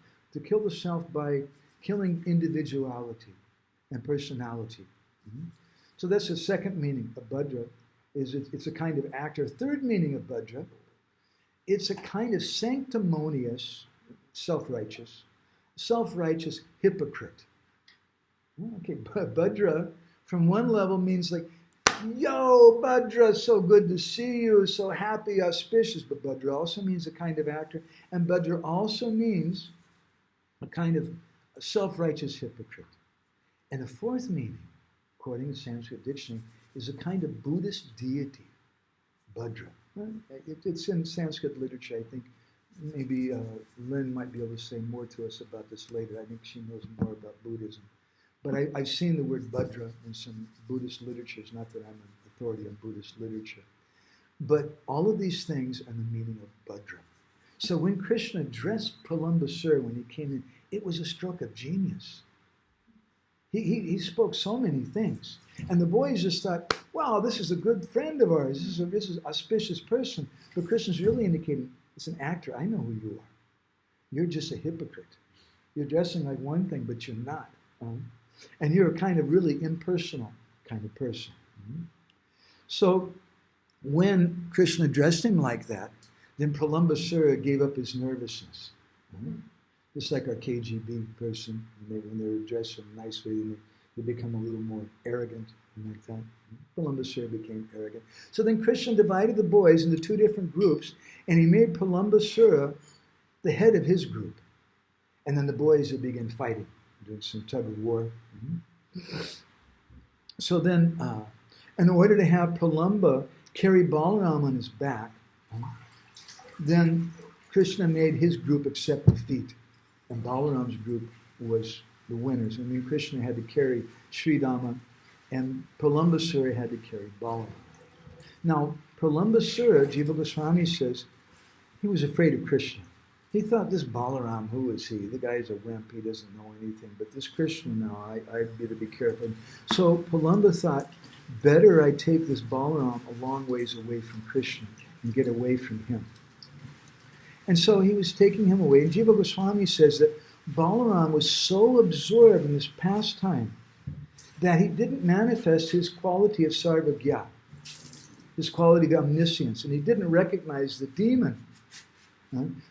by killing individuality and personality. So that's the second meaning of Bhadra, is it's a kind of actor. Third meaning of Bhadra, it's a kind of sanctimonious, self-righteous hypocrite. Okay, Bhadra from one level means like, yo, Bhadra, so good to see you, so happy, auspicious. But Bhadra also means a kind of actor. And Bhadra also means a kind of self-righteous hypocrite. And the fourth meaning, according to Sanskrit dictionary, is a kind of Buddhist deity, Bhadra. It's in Sanskrit literature. I think maybe Lynn might be able to say more to us about this later. I think she knows more about Buddhism. But I've seen the word Bhadra in some Buddhist literatures, not that I'm an authority on Buddhist literature. But all of these things are the meaning of Bhadra. So when Krishna addressed Pralamba when he came in, it was a stroke of genius. He spoke so many things. And the boys just thought, wow, this is a good friend of ours. This is an auspicious person. But Krishna's really indicating, it's an actor. I know who you are. You're just a hypocrite. You're dressing like one thing, but you're not. And you're a kind of really impersonal kind of person. So when Krishna addressed him like that, then Pralamba gave up his nervousness. Just like our KGB person, when they're dressed in a nice way, they become a little more arrogant like that. Pralamba became arrogant. So then Krishna divided the boys into two different groups, and he made Pralamba the head of his group. And then the boys would begin fighting, doing some tug of war. So then, in order to have Pralamba carry Balaram on his back, then Krishna made his group accept defeat. And Balaram's group was the winners. I mean, Krishna had to carry Sridama, and Pralamba had to carry Balaram. Now, Pralamba Jiva Goswami says, he was afraid of Krishna. He thought, this Balaram, who is he? The guy's a wimp, he doesn't know anything. But this Krishna, now, I'd better be careful. So Pralamba thought, better I take this Balaram a long ways away from Krishna and get away from him. And so he was taking him away. And Jiva Goswami says that Balaram was so absorbed in this pastime that he didn't manifest his quality of sarvagya, his quality of omniscience, and he didn't recognize the demon.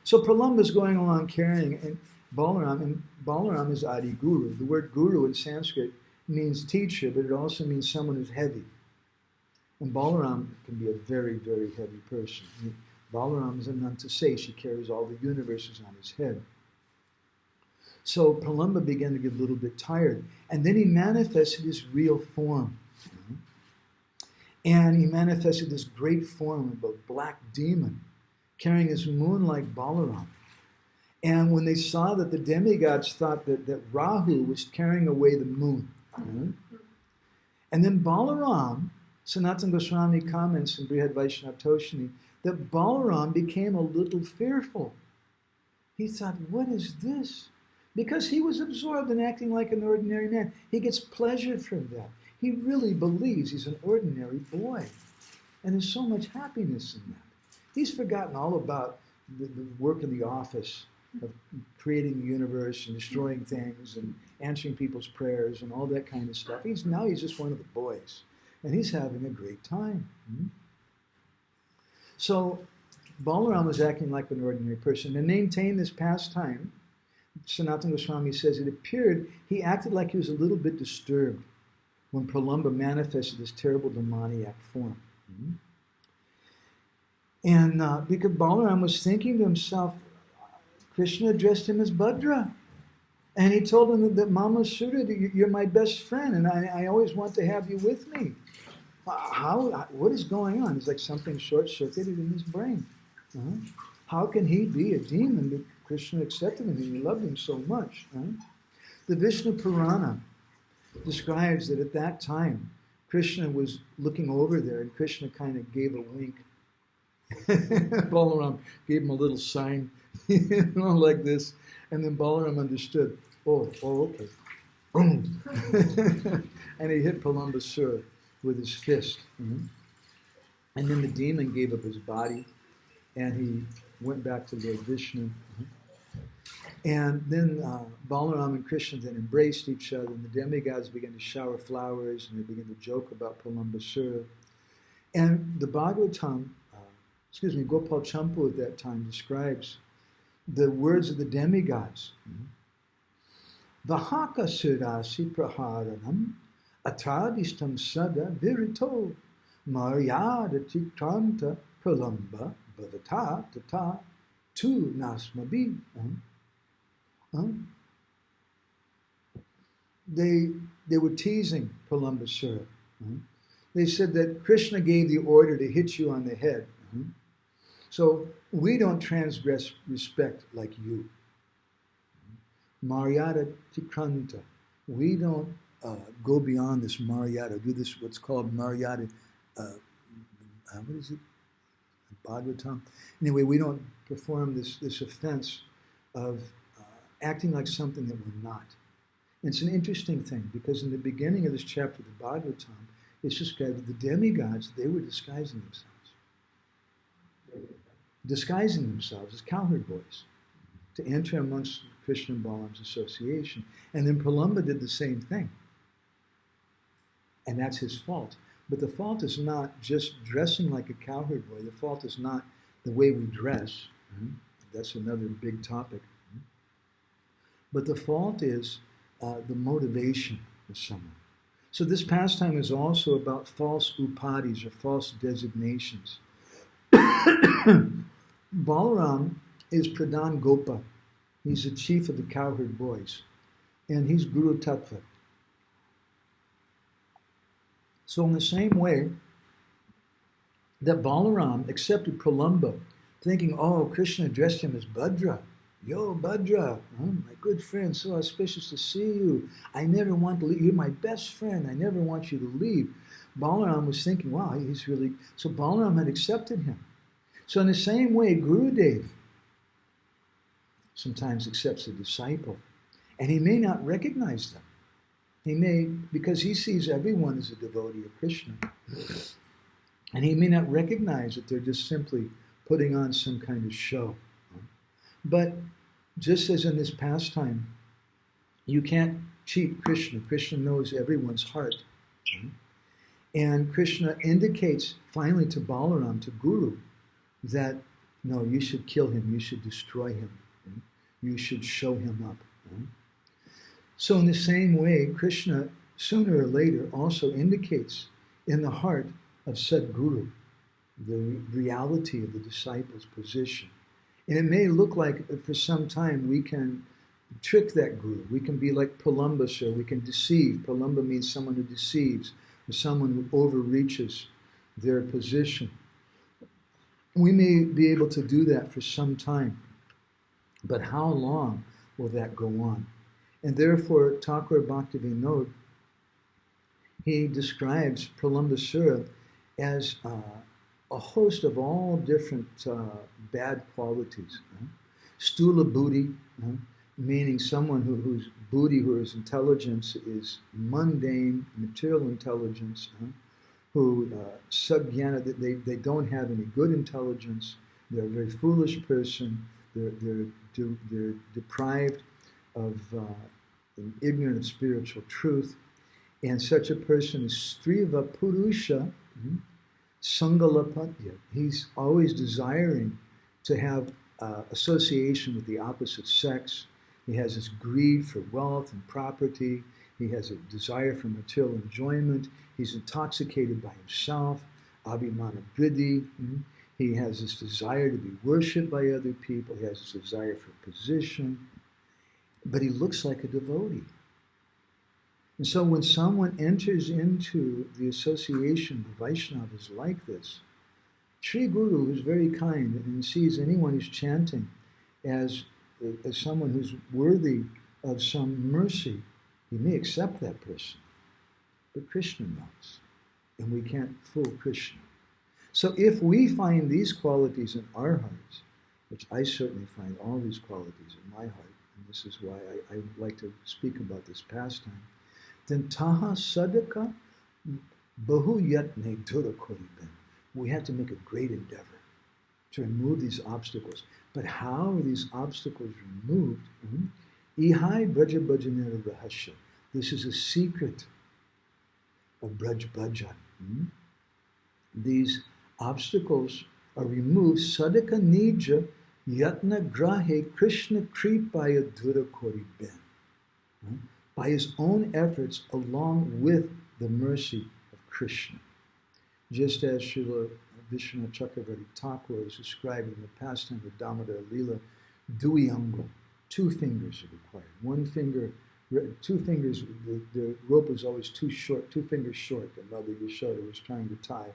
So Pralamba is going along carrying Balaram, and Balaram is Adi Guru. The word guru in Sanskrit means teacher, but it also means someone who's heavy. And Balaram can be a very, very heavy person. Balaram is enough to say she carries all the universes on his head. So Pralamba began to get a little bit tired. And then he manifested his real form. And he manifested this great form of a black demon, carrying his moon like Balaram. And when they saw that the demigods thought that Rahu was carrying away the moon. And then Balaram, Sanatana Goswami comments in Brihad Vaishnava Toshini, that Balaram became a little fearful. He thought, what is this? Because he was absorbed in acting like an ordinary man. He gets pleasure from that. He really believes he's an ordinary boy. And there's so much happiness in that. He's forgotten all about the work in the office of creating the universe and destroying things and answering people's prayers and all that kind of stuff. He's just one of the boys. And he's having a great time. So Balaram was acting like an ordinary person. To maintain this pastime, Sanatana Goswami says it appeared he acted like he was a little bit disturbed when Pralamba manifested this terrible demoniac form. And because Balaram was thinking to himself, Krishna addressed him as Bhadra. And he told him that Mama Sura, you're my best friend, and I always want to have you with me. What is going on? It's like something short-circuited in his brain. How can he be a demon that Krishna accepted him and he loved him so much? The Vishnu Purana describes that at that time, Krishna was looking over there, and Krishna kind of gave a wink. Balaram gave him a little sign, like this, and then Balaram understood. Oh, okay. Boom. And he hit Pralamba Sura with his fist. And then the demon gave up his body, and he went back to Lord Vishnu. And then Balaram and Krishna then embraced each other, and the demigods began to shower flowers, and they began to joke about Pralamba Sura. And the Bhagavatam, Gopal Champu at that time describes the words of the demigods. Vahaka sirasi praharanam atradishtam sada virito maryada tikranta pralamba bhavata tata tu nasmabi. They were teasing Pralamba Sura. They said that Krishna gave the order to hit you on the head. So we don't transgress respect like you. Maryada tikranta. We don't go beyond this Maryada, do this what's called Maryada, what is it? Bhagavatam. Anyway, we don't perform this offense of acting like something that we're not. And it's an interesting thing, because in the beginning of this chapter of the Bhagavatam, it's described that the demigods, they were disguising themselves as cowherd boys to enter amongst Krishna and Balaram's association. And then Pralamba did the same thing. And that's his fault. But the fault is not just dressing like a cowherd boy. The fault is not the way we dress. That's another big topic. But the fault is the motivation of someone. So this pastime is also about false upadis, or false designations. Balaram is Pradhan Gopa. He's the chief of the cowherd boys. And he's Guru Tattva. So in the same way that Balaram accepted Pralamba, thinking, oh, Krishna addressed him as Bhadra. Yo, Bhadra, my good friend, so auspicious to see you. I never want to leave. You're my best friend. I never want you to leave. Balaram was thinking, wow, he's really... So Balaram had accepted him. So in the same way, Gurudev sometimes accepts a disciple, and he may not recognize them. He may, because he sees everyone as a devotee of Krishna, and he may not recognize that they're just simply putting on some kind of show. But just as in this pastime, you can't cheat Krishna. Krishna knows everyone's heart. And Krishna indicates finally to Balaram, to Guru, that no, you should kill him, you should destroy him, you should show him up. So in the same way, Krishna sooner or later also indicates in the heart of Sadguru the reality of the disciple's position. And it may look like for some time we can trick that guru. We can be like Pralamba, so we can deceive. Pralamba means someone who deceives, or someone who overreaches their position. We may be able to do that for some time, but how long will that go on? And therefore, Thakur Bhaktivinoda, he describes Pralamba Sura as a host of all different bad qualities. Stula buddhi, meaning someone whose buddhi, whose intelligence is mundane, material intelligence, who sagyana, they don't have any good intelligence, they're a very foolish person, they're deprived of ignorant of spiritual truth, and such a person is Striva Purusha, Sangalapatya. He's always desiring to have association with the opposite sex. He has this greed for wealth and property. He has a desire for material enjoyment. He's intoxicated by himself, abhimana vriddhi. He has this desire to be worshipped by other people. He has this desire for position. But he looks like a devotee. And so when someone enters into the association of Vaishnavas like this, Sri Guru is very kind and sees anyone who's chanting as someone who's worthy of some mercy. He may accept that person, but Krishna knows, and we can't fool Krishna. So if we find these qualities in our hearts, which I certainly find all these qualities in my heart, and this is why I like to speak about this pastime, then taha sādhaka bahu yatne dura koriben. We have to make a great endeavor to remove these obstacles. But how are these obstacles removed? Ihai braja bhajanera rahasya. This is a secret of Braj Bhajan. These obstacles are removed. Sadhaka nija yatna grahe Krishna kripaya dura koriben. By his own efforts along with the mercy of Krishna. Just as Srila Vishwanath Chakravarti Thakur is described in the pastime of Damodar Leela, Duyango, 2 fingers are required. 1 finger, 2 fingers, the rope was always too short, 2 fingers short that Mother Yashoda was trying to tie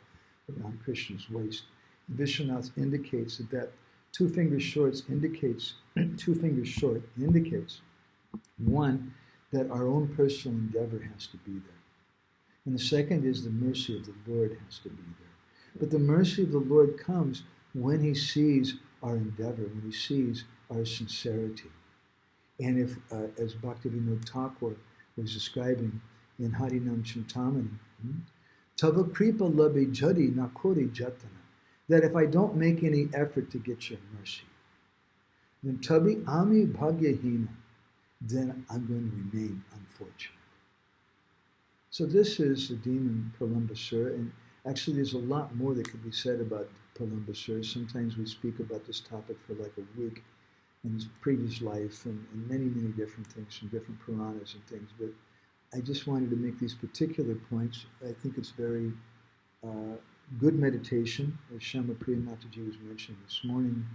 around Krishna's waist. Vishwanath indicates that 2 fingers short indicates, 2 fingers short indicates, 1, that our own personal endeavor has to be there. And the second is the mercy of the Lord has to be there. But the mercy of the Lord comes when he sees our endeavor, when he sees our sincerity. And if, as Bhaktivinoda Thakur was describing in Harinam Chintamani, Tava kripa labe jadi nakori jatana, that if I don't make any effort to get your mercy, then tabi ami bhagyahina, then I'm going to remain unfortunate. So this is the demon Pralambha, and actually there's a lot more that could be said about Pralambha. Sometimes we speak about this topic for like a week in his previous life and many, many different things from different Puranas and things, but I just wanted to make these particular points. I think it's very good meditation, as Shama Priya Mataji was mentioning this morning,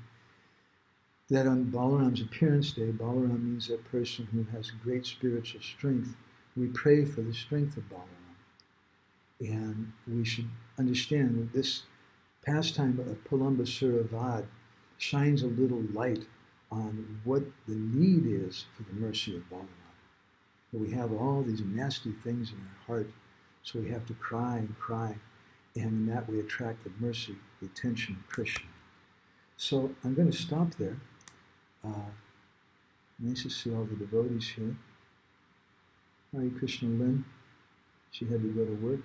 that on Balaram's appearance day, Balaram means a person who has great spiritual strength. We pray for the strength of Balaram. And we should understand that this pastime of Pralambha Suravad shines a little light on what the need is for the mercy of Balaram. That we have all these nasty things in our heart, so we have to cry and cry, and in that we attract the mercy, the attention of Krishna. So I'm going to stop there. Nice to see all the devotees here. Hare Krishna Lynn, she had to go to work.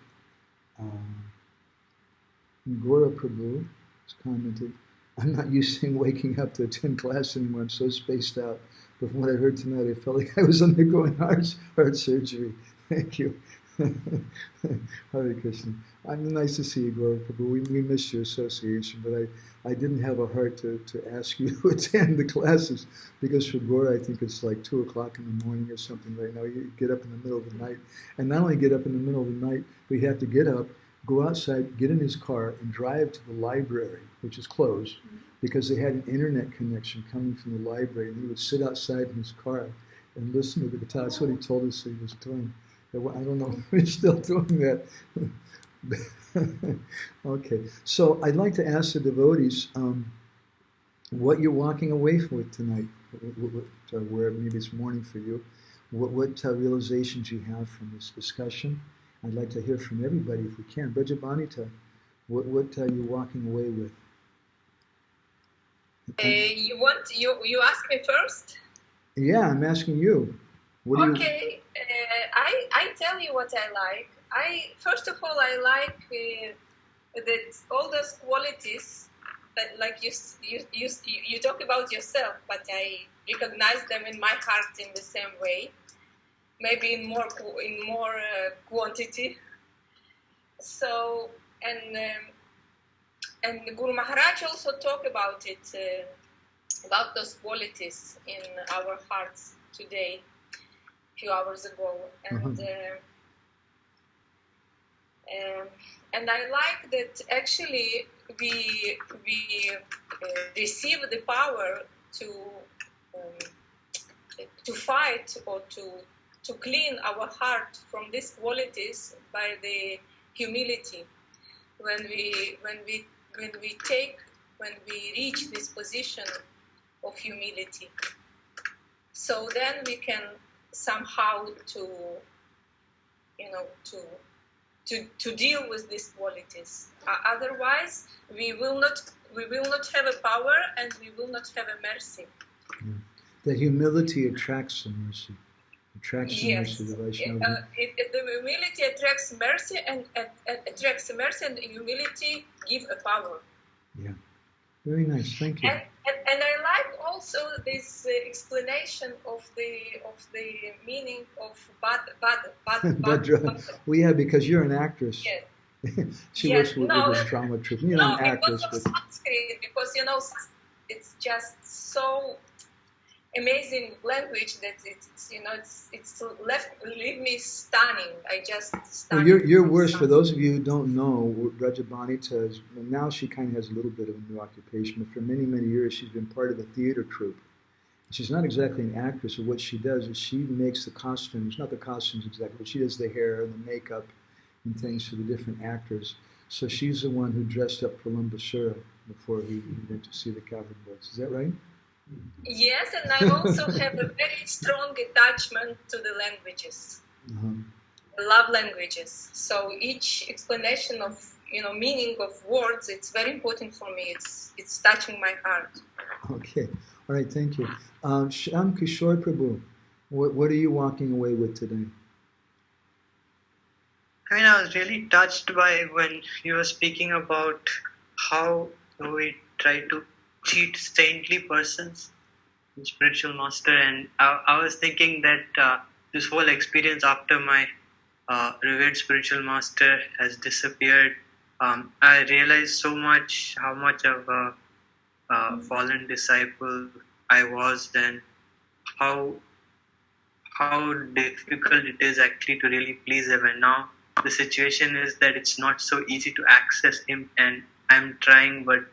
Gora Prabhu has commented, I'm not used to waking up to attend class anymore, I'm so spaced out. But from what I heard tonight, I felt like I was undergoing heart surgery. Thank you. Hare Krishna. Nice to see you, Gora Prabhu. We missed your association, but I didn't have a heart to ask you to attend the classes, because for Gora, I think it's like 2 o'clock in the morning or something right now. You get up in the middle of the night. And not only get up in the middle of the night, but you have to get up, go outside, get in his car, and drive to the library, which is closed, because they had an internet connection coming from the library, and he would sit outside in his car and listen to the guitar. That's what he told us he was doing. I don't know if we're still doing that. Okay, so I'd like to ask the devotees what you're walking away with tonight, where maybe it's morning for you, what realizations you have from this discussion. I'd like to hear from everybody if we can. Brajabanita, what are you walking away with? You ask me first? Yeah, I'm asking you. Okay, I tell you what I like. First of all, I like that all those qualities that, like you talk about yourself, but I recognize them in my heart in the same way, maybe in more quantity. So and Guru Maharaj also talk about it, about those qualities in our hearts today, a few hours ago, and And I like that actually we receive the power to fight or to clean our heart from these qualities by the humility. When we reach this position of humility, so then we can somehow to deal with these qualities. Otherwise, we will not have a power, and we will not have a mercy. Yeah. The humility attracts the mercy. Yes. The Vaishnava. The humility attracts mercy, and the humility give a power. Yeah, very nice. Thank you. And I like also this explanation of the meaning of Bhadra. Well, yeah, because you're an actress. Yes. She works with a drama troupe. You're not an actress, because of Sanskrit, because it's just so amazing language that it's leave me stunning. I just stunning. Well, your worse, for those of you who don't know, Vraja Bonita is, well, now she kind of has a little bit of a new occupation, but for many, many years she's been part of a theater troupe. She's not exactly an actress, but what she does is she makes the costumes, not the costumes exactly, but she does the hair and the makeup and things for the different actors. So she's the one who dressed up Pralamba before he went to see the cowherd boys. Is that right? Yes, and I also have a very strong attachment to the languages, love languages. So each explanation of meaning of words, it's very important for me. It's touching my heart. Okay, all right, thank you. Shyam Kishore Prabhu, what are you walking away with today? I was really touched by when you were speaking about how we try to cheat saintly persons, spiritual master, and I was thinking that this whole experience after my revered spiritual master has disappeared, I realized so much how much of a fallen disciple I was then, how difficult it is actually to really please him, and now the situation is that it's not so easy to access him, and I'm trying, but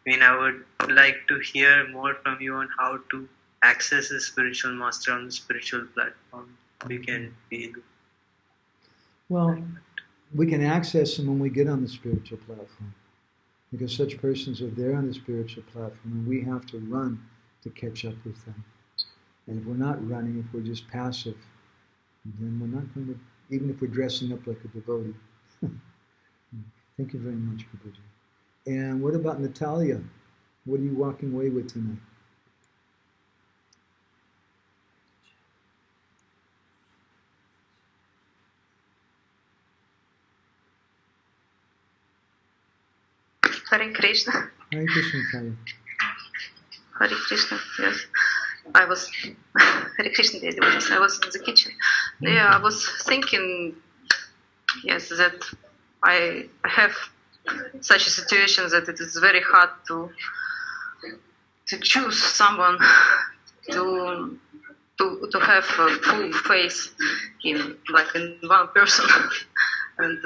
I would like to hear more from you on how to access a spiritual master on the spiritual platform. We can feel. Well, we can access them when we get on the spiritual platform, because such persons are there on the spiritual platform, and we have to run to catch up with them. And if we're not running, if we're just passive, then we're not going to, even if we're dressing up like a devotee. Thank you very much, Prabhuji. And what about Natalia? What are you walking away with tonight? Hare Krishna. Hare Krishna, Natalia. Hare Krishna, yes. I was, Hare Krishna, dear devotees, I was in the kitchen. Yeah, I was thinking, yes, that I have such a situation that it is very hard to choose someone to have a full faith in one person. And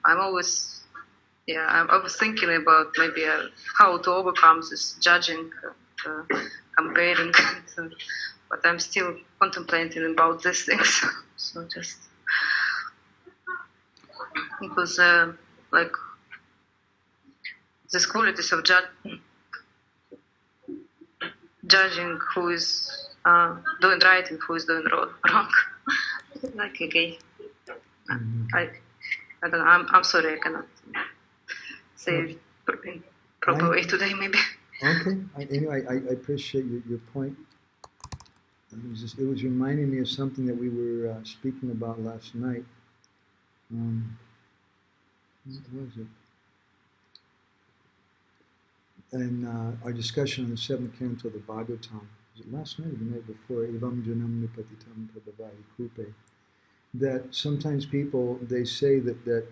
I'm always thinking about maybe how to overcome this judging, comparing, but I'm still contemplating about these things. So just because these qualities of judging who is doing right and who is doing wrong. Like a gay. I don't know. I'm sorry, I cannot say it in proper way today, maybe. Okay. I appreciate your point. It was reminding me of something that we were speaking about last night. What was it? And our discussion on the 7th canto of the Bhagavatam. Was it last night or the night before? Evam janam nipatitam prabhavahi krupe. That sometimes people, they say that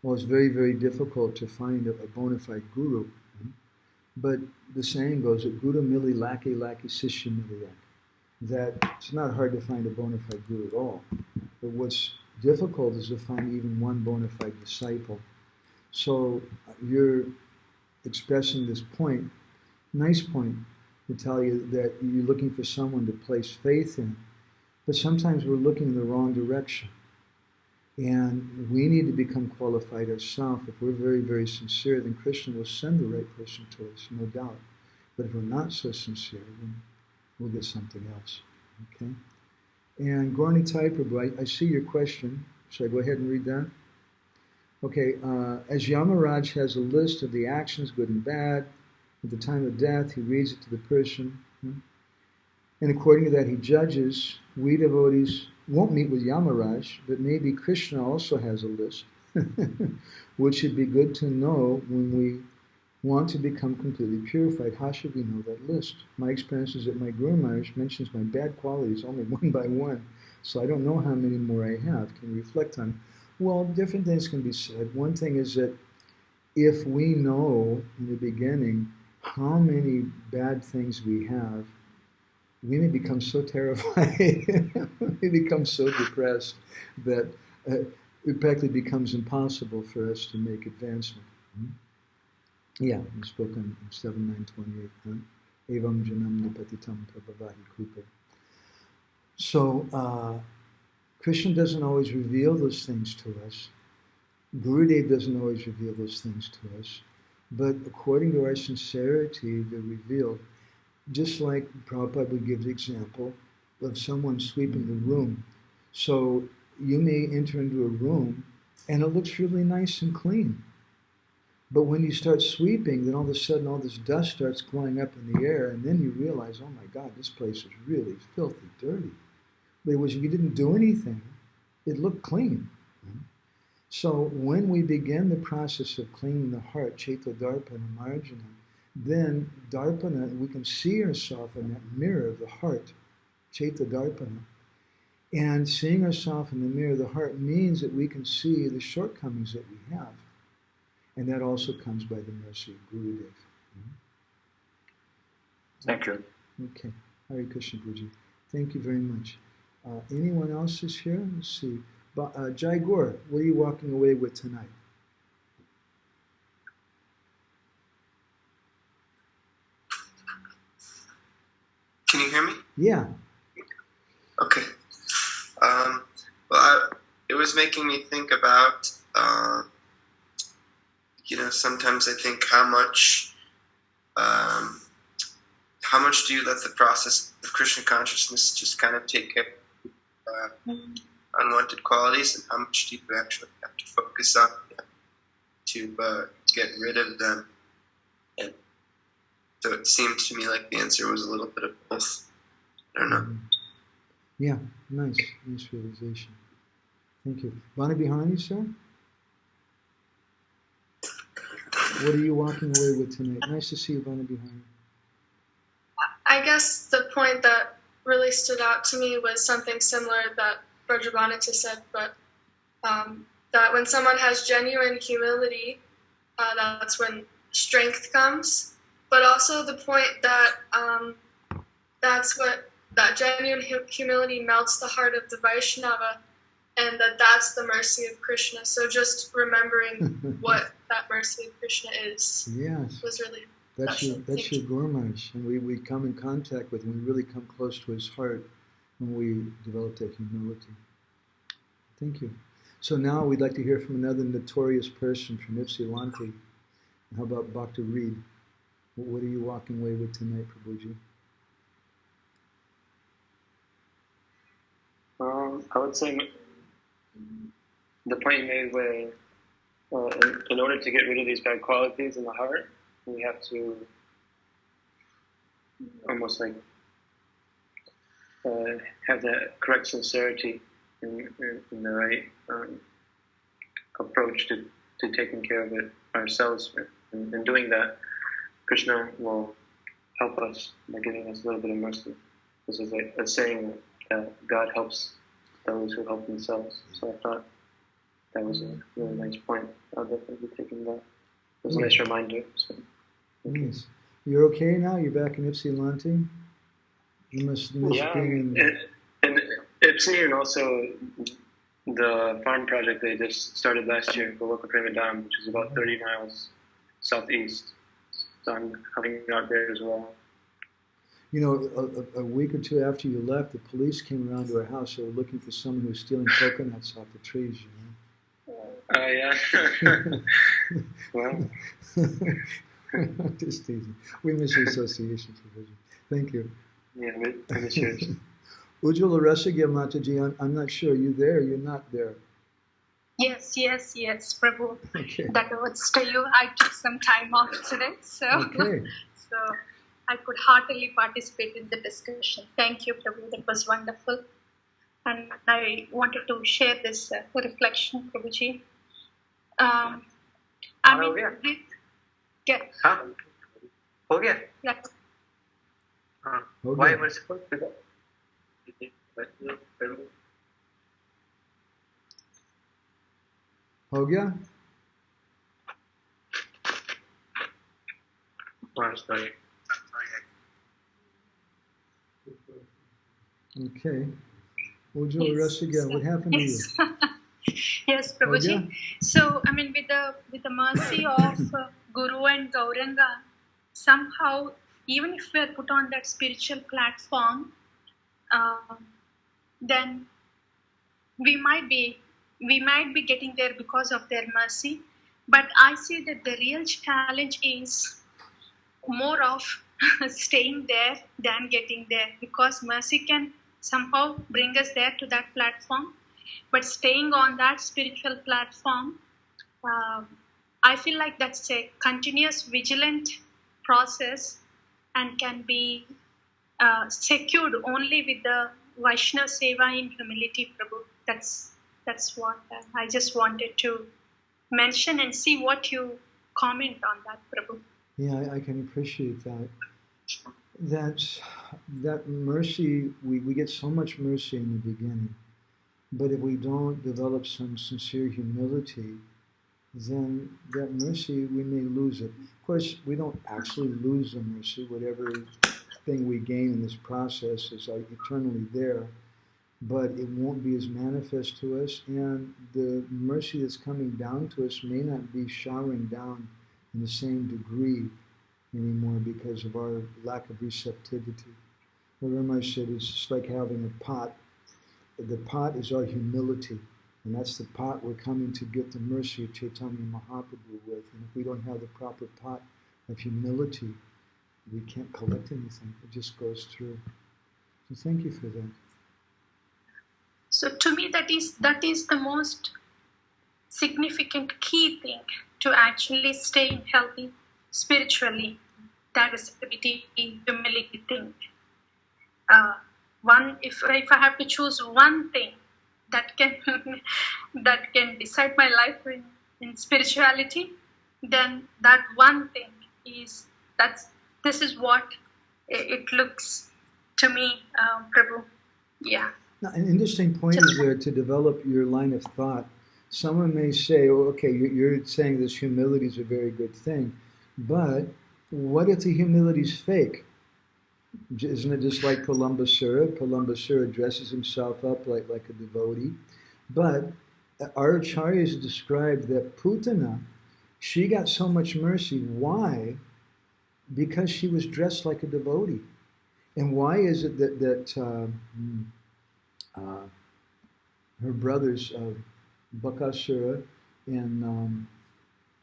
well, it's very, very difficult to find a bona fide guru. But the saying goes that Guru mili laki sishya miliyak. That it's not hard to find a bona fide guru at all. But what's difficult is to find even one bona fide disciple. So you're expressing this point, nice point, to tell you that you're looking for someone to place faith in. But sometimes we're looking in the wrong direction. And we need to become qualified ourselves. If we're very, very sincere, then Krishna will send the right person to us, no doubt. But if we're not so sincere, then we'll get something else. Okay? And Gorni Prabhu, I see your question. Should I go ahead and read that? Okay, as Yamaraj has a list of the actions, good and bad, at the time of death, he reads it to the person. And according to that, he judges. We devotees won't meet with Yamaraj, but maybe Krishna also has a list, which would be good to know when we want to become completely purified. How should we know that list? My experience is that my Guru Maharaj mentions my bad qualities only one by one, so I don't know how many more I have. Can you reflect on? Well, different things can be said. One thing is that if we know in the beginning how many bad things we have, we may become so terrified, we become so depressed that it practically becomes impossible for us to make advancement. Yeah, we spoke in 7.9.28. Evam janam nipatitam prabhavahi kupe. So, Krishna doesn't always reveal those things to us. Gurudev doesn't always reveal those things to us. But according to our sincerity, they're revealed. Just like Prabhupada would give the example of someone sweeping the room. So you may enter into a room and it looks really nice and clean. But when you start sweeping, then all of a sudden all this dust starts going up in the air, and then you realize, oh my God, this place is really filthy, dirty. But it was, you didn't do anything, it looked clean. So when we begin the process of cleaning the heart, Chaita Darpana Marjana, then Darpana, we can see ourselves in that mirror of the heart, Chaita Darpana. And seeing ourselves in the mirror of the heart means that we can see the shortcomings that we have. And that also comes by the mercy of Gurudev. Thank you. Okay. Hare Krishna Guruji. Thank you very much. Anyone else is here? Let's see. Jai Gaur, what are you walking away with tonight? Can you hear me? Yeah. Okay. It was making me think about, sometimes I think how much do you let the process of Krishna consciousness just kind of take care of unwanted qualities, and how much do you actually have to focus on them to get rid of them? And so it seemed to me like the answer was a little bit of both. I don't know. Yeah, nice realization. Thank you. Vana Bihani, sir? What are you walking away with tonight? Nice to see you, Vana Bihani. I guess the point that really stood out to me was something similar that Vraja said, but that when someone has genuine humility, that's when strength comes. But also the point that that genuine humility melts the heart of the Vaishnava, and that's the mercy of Krishna. So just remembering what that mercy of Krishna is was really that's your Guru Maharaj, and we come in contact with him. We really come close to his heart when we develop that humility. Thank you. So now we'd like to hear from another notorious person from Ypsilanti. How about Bhakta Reed? What are you walking away with tonight, Prabhuji? I would say the point you made where in order to get rid of these bad qualities in the heart, we have to almost like have that correct sincerity in the right approach to taking care of it ourselves. In doing that, Krishna will help us by giving us a little bit of mercy. This is a saying that God helps those who help themselves. So I thought that was a really nice point. I'll definitely be taking that. It was a nice reminder. So, nice. You're okay now? You're back in Ypsilanti? You must miss being in... and Ypsi, and also the farm project they just started last year, Vrindavan, which is about 30 miles southeast. So I'm helping out there as well. You know, a week or two after you left, the police came around to our house. They were looking for someone who was stealing coconuts off the trees, you know. Oh, yeah. Well. Just teasing. We miss your association provision. Thank you. Yeah, I miss yours. Ujjwala Rasagya Mataji, I'm not sure. You there? You're not there. Yes, Prabhu. Okay. That was to you. I took some time off today, so okay. So I could heartily participate in the discussion. Thank you, Prabhu. That was wonderful. And I wanted to share this reflection, Prabhuji. हो गया? Yeah. Why merciful? हो गया? Sorry. Okay. Ujjwala Rasagya, what happened to you? Yes, Prabhuji. So, I mean, with the mercy of Guru and Gauranga, somehow, even if we are put on that spiritual platform, then we might be getting there because of their mercy. But I see that the real challenge is more of staying there than getting there, because mercy can somehow bring us there to that platform. But staying on that spiritual platform, I feel like that's a continuous vigilant process and can be secured only with the Vaishnava Seva in humility, Prabhu. That's what I just wanted to mention and see what you comment on that, Prabhu. Yeah, I can appreciate that. That mercy, we get so much mercy in the beginning, but if we don't develop some sincere humility, then that mercy, we may lose it. Of course, we don't actually lose the mercy. Whatever thing we gain in this process is eternally there, but it won't be as manifest to us, and the mercy that's coming down to us may not be showering down in the same degree anymore because of our lack of receptivity. The Ramesh said it's just like having a pot. The pot is our humility, and that's the pot we're coming to get the mercy of Chaitanya Mahaprabhu with. And if we don't have the proper pot of humility, we can't collect anything. It just goes through. So thank you for that. So to me, that is the most significant key thing to actually stay healthy spiritually. That receptivity, humility thing. If I have to choose one thing that can decide my life in spirituality, then that one thing is this is what it looks to me, Prabhu. Yeah. Now, an interesting point is there to develop your line of thought. Someone may say, oh, okay, you're saying this humility is a very good thing, but what if the humility is fake? Isn't it just like Pralamba? Pralamba dresses himself up like a devotee. But our acharyas described that Putana, she got so much mercy. Why? Because she was dressed like a devotee. And why is it that her brothers, Bakasura and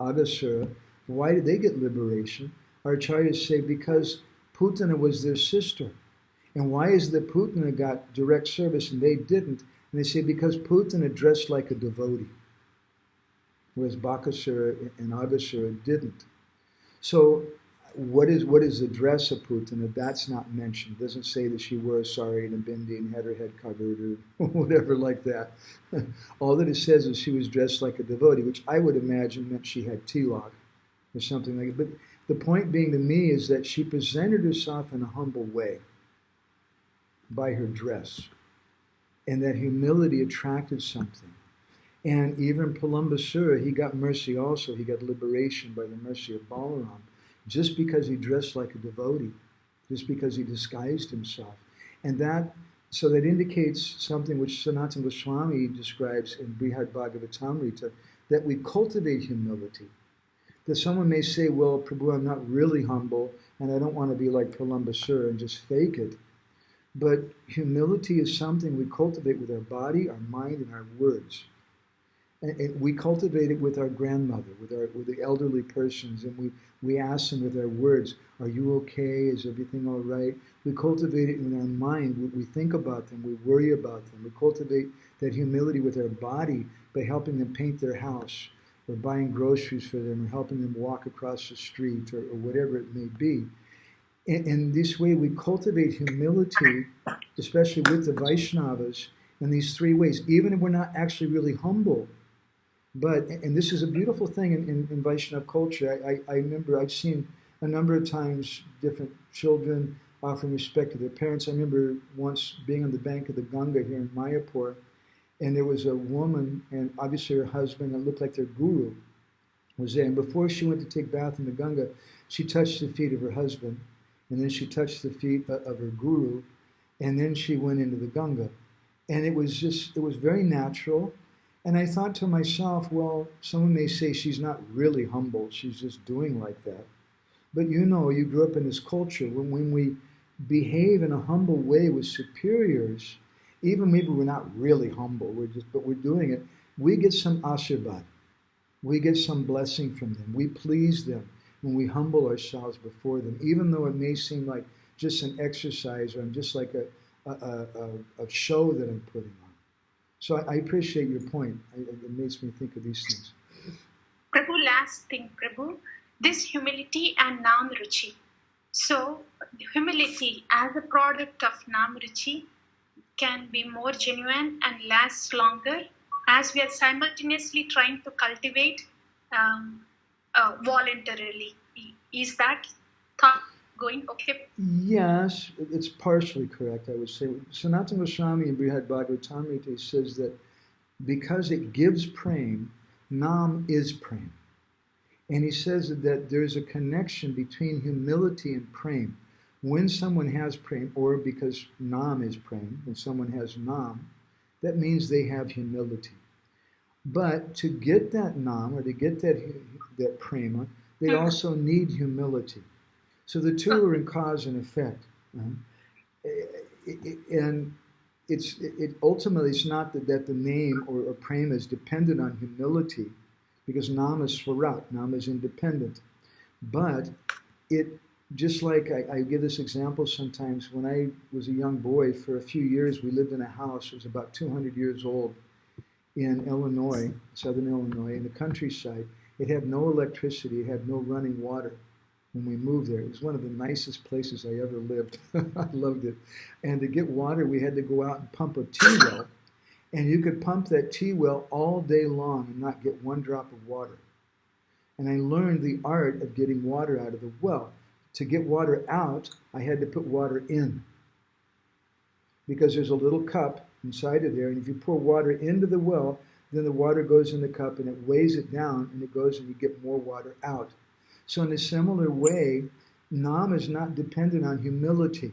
Agasura, why did they get liberation? Our acharyas say because Putana was their sister. And why is it that Putana got direct service and they didn't? And they say because Putana dressed like a devotee, whereas Bakasura and Agasura didn't. So what is the dress of Putana? That's not mentioned. It doesn't say that she wore a sari and a bindi and had her head covered or whatever like that. All that it says is she was dressed like a devotee, which I would imagine meant she had tilak or something like it. But the point being to me is that she presented herself in a humble way by her dress, and that humility attracted something. And even Pralambha, he got mercy also. He got liberation by the mercy of Balaram, just because he dressed like a devotee, just because he disguised himself. And that So that indicates something which Sanatana Goswami describes in Brihad Bhagavatamrita, that we cultivate humility. That someone may say, well, Prabhu, I'm not really humble, and I don't want to be like Pralamba Sir and just fake it. But humility is something we cultivate with our body, our mind, and our words. And we cultivate it with our grandmother, with the elderly persons, and we ask them with our words, are you okay? Is everything all right? We cultivate it in our mind. We think about them. We worry about them. We cultivate that humility with our body by helping them paint their house, or buying groceries for them, or helping them walk across the street, or whatever it may be. In this way, we cultivate humility, especially with the Vaishnavas, in these three ways, even if we're not actually really humble. But, and this is a beautiful thing in Vaishnava culture. I remember I've seen a number of times different children offering respect to their parents. I remember once being on the bank of the Ganga here in Mayapur, and there was a woman, and obviously her husband, that looked like their guru, was there. And before she went to take bath in the Ganga, she touched the feet of her husband, and then she touched the feet of her guru, and then she went into the Ganga. And it was very natural. And I thought to myself, well, someone may say she's not really humble, she's just doing like that. But you grew up in this culture, when we behave in a humble way with superiors, even maybe we're not really humble, but we're doing it, we get some ashirvad. We get some blessing from them. We please them when we humble ourselves before them, even though it may seem like just an exercise, or I'm just like a show that I'm putting on. So I appreciate your point. It makes me think of these things. Prabhu, last thing, Prabhu, this humility and Nam Ruchi. So humility as a product of Nam Ruchi can be more genuine and last longer, as we are simultaneously trying to cultivate voluntarily. Is that thought going okay? Yes, it's partially correct, I would say. Sanatana Goswami in Brihad Bhagavatamrita says that because it gives prem, Nam is prem. And he says that there's a connection between humility and prem. When someone has prem, or because Nam is prem, when someone has Nam, that means they have humility. But to get that Nam, or to get that prema, they also need humility. So the two are in cause and effect. And ultimately, it's not that the name or prema is dependent on humility, because Nam is swarat, Nam is independent. But it, just like I give this example sometimes, when I was a young boy, for a few years, we lived in a house that was about 200 years old in Illinois, southern Illinois, in the countryside. It had no electricity, it had no running water. When we moved there, it was one of the nicest places I ever lived. I loved it. And to get water, we had to go out and pump a tea well. And you could pump that tea well all day long and not get one drop of water. And I learned the art of getting water out of the well. To get water out, I had to put water in, because there's a little cup inside of there, and if you pour water into the well, then the water goes in the cup and it weighs it down, and it goes and you get more water out. So in a similar way, Nam is not dependent on humility,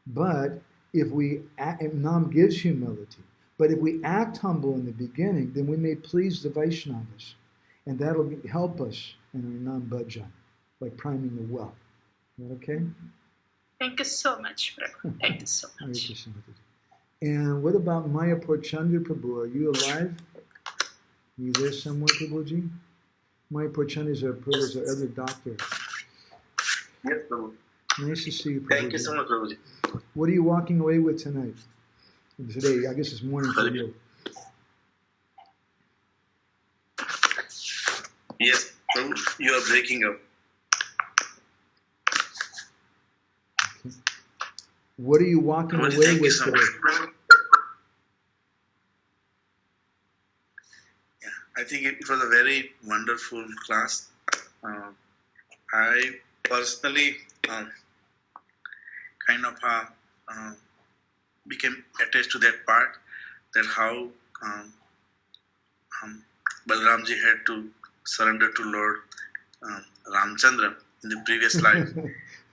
but Nam gives humility. But if we act humble in the beginning, then we may please the Vaishnavas, and that'll help us in our Nam bhajan, like priming the well. Is that okay? Thank you so much, Prabhu. Thank you so much. And what about Mayapur Chandra Prabhu? Are you alive? Are you there somewhere, Prabhuji? Mayapur Chandra is our other doctor. Yes, Prabhu. Nice to see you, Prabhuji. Thank you so much, Prabhuji. What are you walking away with tonight? Today, I guess it's morning for you. Yes, Prabhu, you are breaking up. Okay. What are you walking Prabhuji, away with today? I think it was a very wonderful class. I personally became attached to that part, that how Balaramji had to surrender to Lord Ramchandra in the previous life.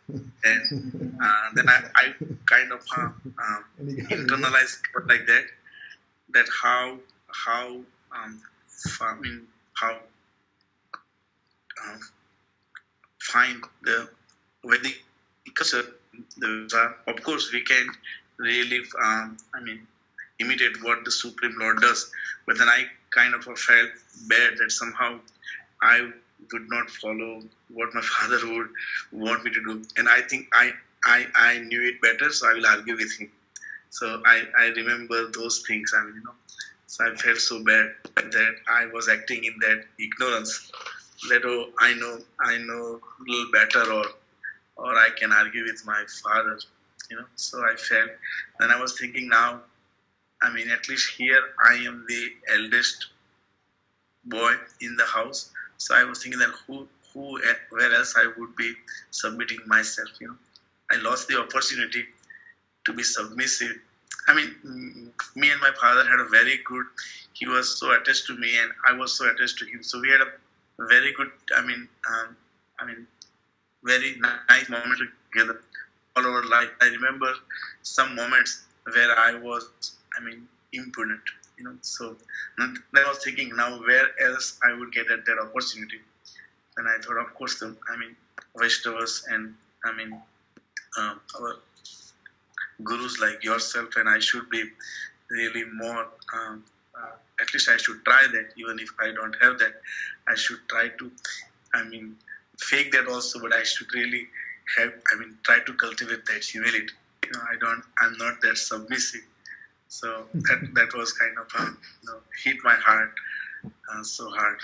And then I kind of internalized like that how I mean, how find the Vedic culture. Of course, we can really, imitate what the Supreme Lord does. But then I kind of felt bad that somehow I would not follow what my father would want me to do. And I think I knew it better, so I will argue with him. So I remember those things. So I felt so bad that I was acting in that ignorance. That I know a little better, or I can argue with my father. So I felt. Then I was thinking now. At least here I am the eldest boy in the house. So I was thinking that where else I would be submitting myself. I lost the opportunity to be submissive. Me and my father had a very good. He was so attached to me, and I was so attached to him. So we had a very good. Very nice moment together all our life. I remember some moments where I was, imprudent. So then I was thinking now where else I would get that opportunity. And I thought, of course, Vaishnavas and our gurus like yourself, and I should be really more. At least I should try that, even if I don't have that. I should try to, fake that also, but I should really have. Try to cultivate that humility. I'm not that submissive. So that was kind of hit my heart so hard.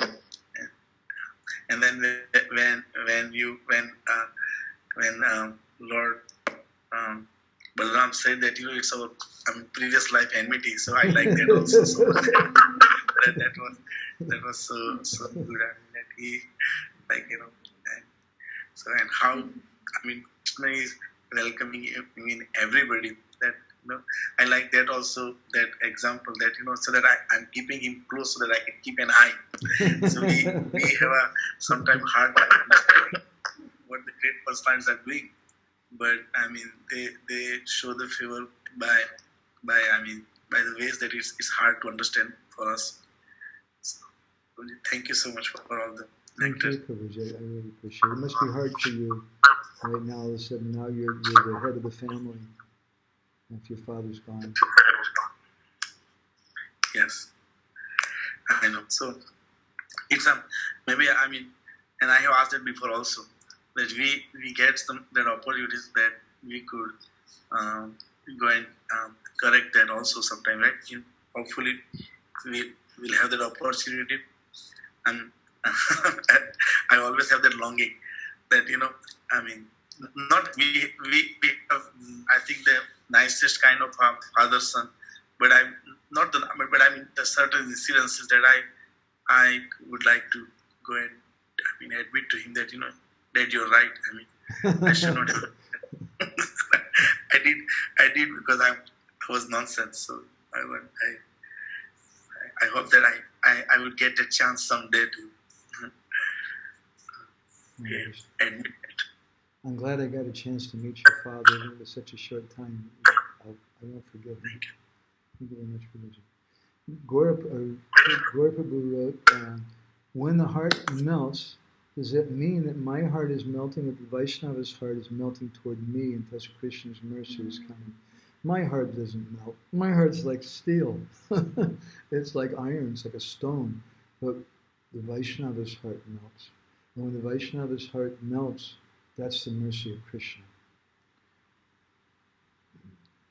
And then when Lord Balaram said that it's our previous life enmity, so I like that also. So that was so good. That he and how Krishna is welcoming everybody. That I like that also, that example that so that I'm keeping him close so that I can keep an eye. So we have a sometimes hard time understanding what the great personalities are doing, but they show the favor by the ways that it's hard to understand for us. So, thank you so much for all the nectar. Thank you, Prabhuji. I really appreciate it. It must be hard for you right now. All of a sudden, now you're the head of the family. If your father's gone. Yes, I know. So it's maybe and I have asked it before also, that we get that opportunities that we could go and correct that also sometime, right? Hopefully we'll have that opportunity, and I always have that longing that not we have, I think the nicest kind of father son, but I'm not the certain incidences that I would like to go and admit to him that that you're right. I should not have. I did because I was nonsense. So I hope that I would get a chance someday to admit it. I'm glad I got a chance to meet your father in such a short time. I won't forget him. Thank you very much, Prabhuji. Gaura Prabhu wrote, when the heart melts, does that mean that my heart is melting, that the Vaishnava's heart is melting toward me, and thus Krishna's mercy is coming? My heart doesn't melt. My heart's like steel. It's like iron, it's like a stone. But the Vaishnava's heart melts. And when the Vaishnava's heart melts, that's the mercy of Krishna.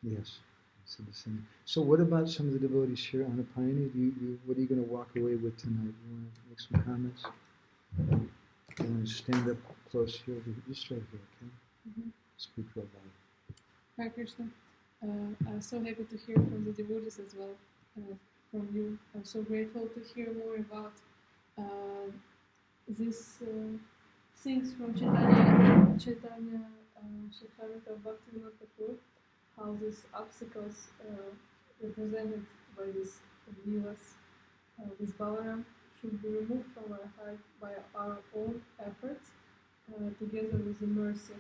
Yes. So what about some of the devotees here on Anapayani? What are you going to walk away with tonight? You want to make some comments? You want to stand up close here? Just right here, okay? Mm-hmm. Speak real loud. Hi, Krishna. I'm so happy to hear from the devotees as well, from you. I'm so grateful to hear more about these things from Chaitanya Bhaktivinoda Thakur, how these obstacles represented by these Leelas with Balaram should be removed from our heart by our own efforts, together with the mercy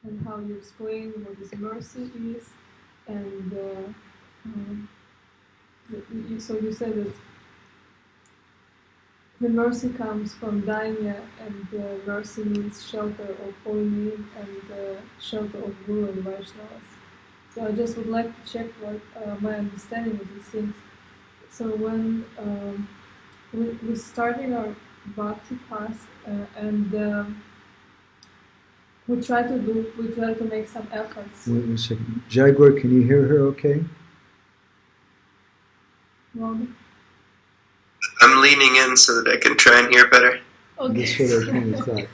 and how you explain what this mercy is, and so you said that the mercy comes from Danya, and mercy means shelter of holy name and shelter of Guru and Vaishnavas. So I just would like to check what my understanding of these things. So when we're starting our bhakti path and we try to make some efforts. Wait one second. Jaguar, can you hear her okay? Well, I'm leaning in so that I can try and hear better. okay. That's what I kind of thought.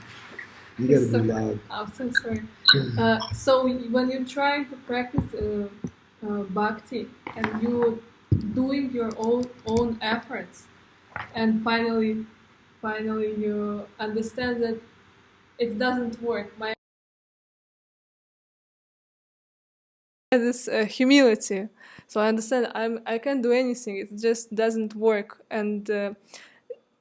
You got to be loud. I'm so sorry. So when you're trying to practice bhakti and you're doing your own efforts, and finally you understand that it doesn't work. This humility. So I understand I can't do anything. It just doesn't work. And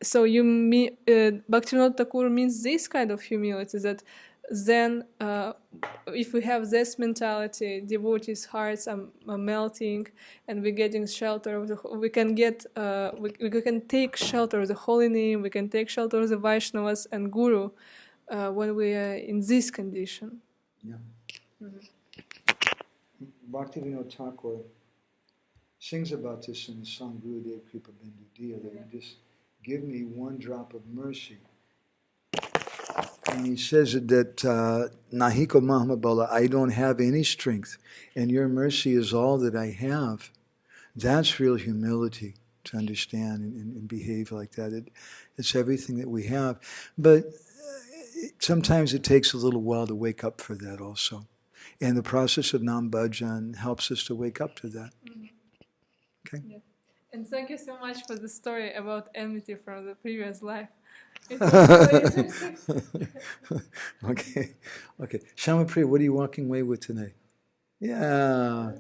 so Bhaktivinoda Thakur means this kind of humility, that then if we have this mentality, devotees' hearts are melting, and we're getting shelter of we can take shelter of the holy name, we can take shelter of the Vaishnavas and Guru when we are in this condition. Yeah. Bhaktivinoda Thakur sings about this in the song Gurudev Kripa Bindu Diya, that you just give me one drop of mercy. And he says that Nahiko Mahamabala, I don't have any strength, and your mercy is all that I have. That's real humility, to understand and behave like that. It's everything that we have. But sometimes it takes a little while to wake up for that also. And the process of Nam Bhajan helps us to wake up to that. Okay? Yeah. And thank you so much for the story about enmity from the previous life. It was really interesting. Okay. Shamapriya, what are you walking away with tonight? Yeah.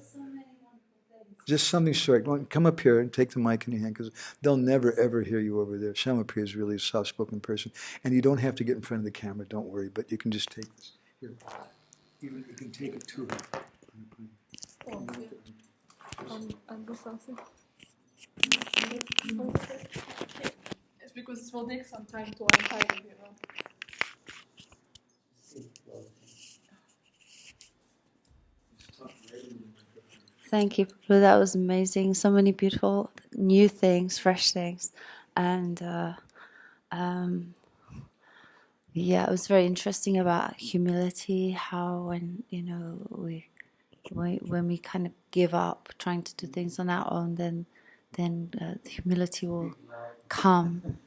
Just something short. Come up here and take the mic in your hand, because they'll never, ever hear you over there. Shamapriya is really a soft-spoken person. And you don't have to get in front of the camera, don't worry, but you can just take this. Here. Even you can take it to her. Oh, yeah. I'll do something. It's because it will take some time to untie it, you know. Thank you, Prabhu. That was amazing. So many beautiful new things, fresh things. And yeah, it was very interesting about humility, how when, when we kind of give up trying to do things on our own, then the humility will come.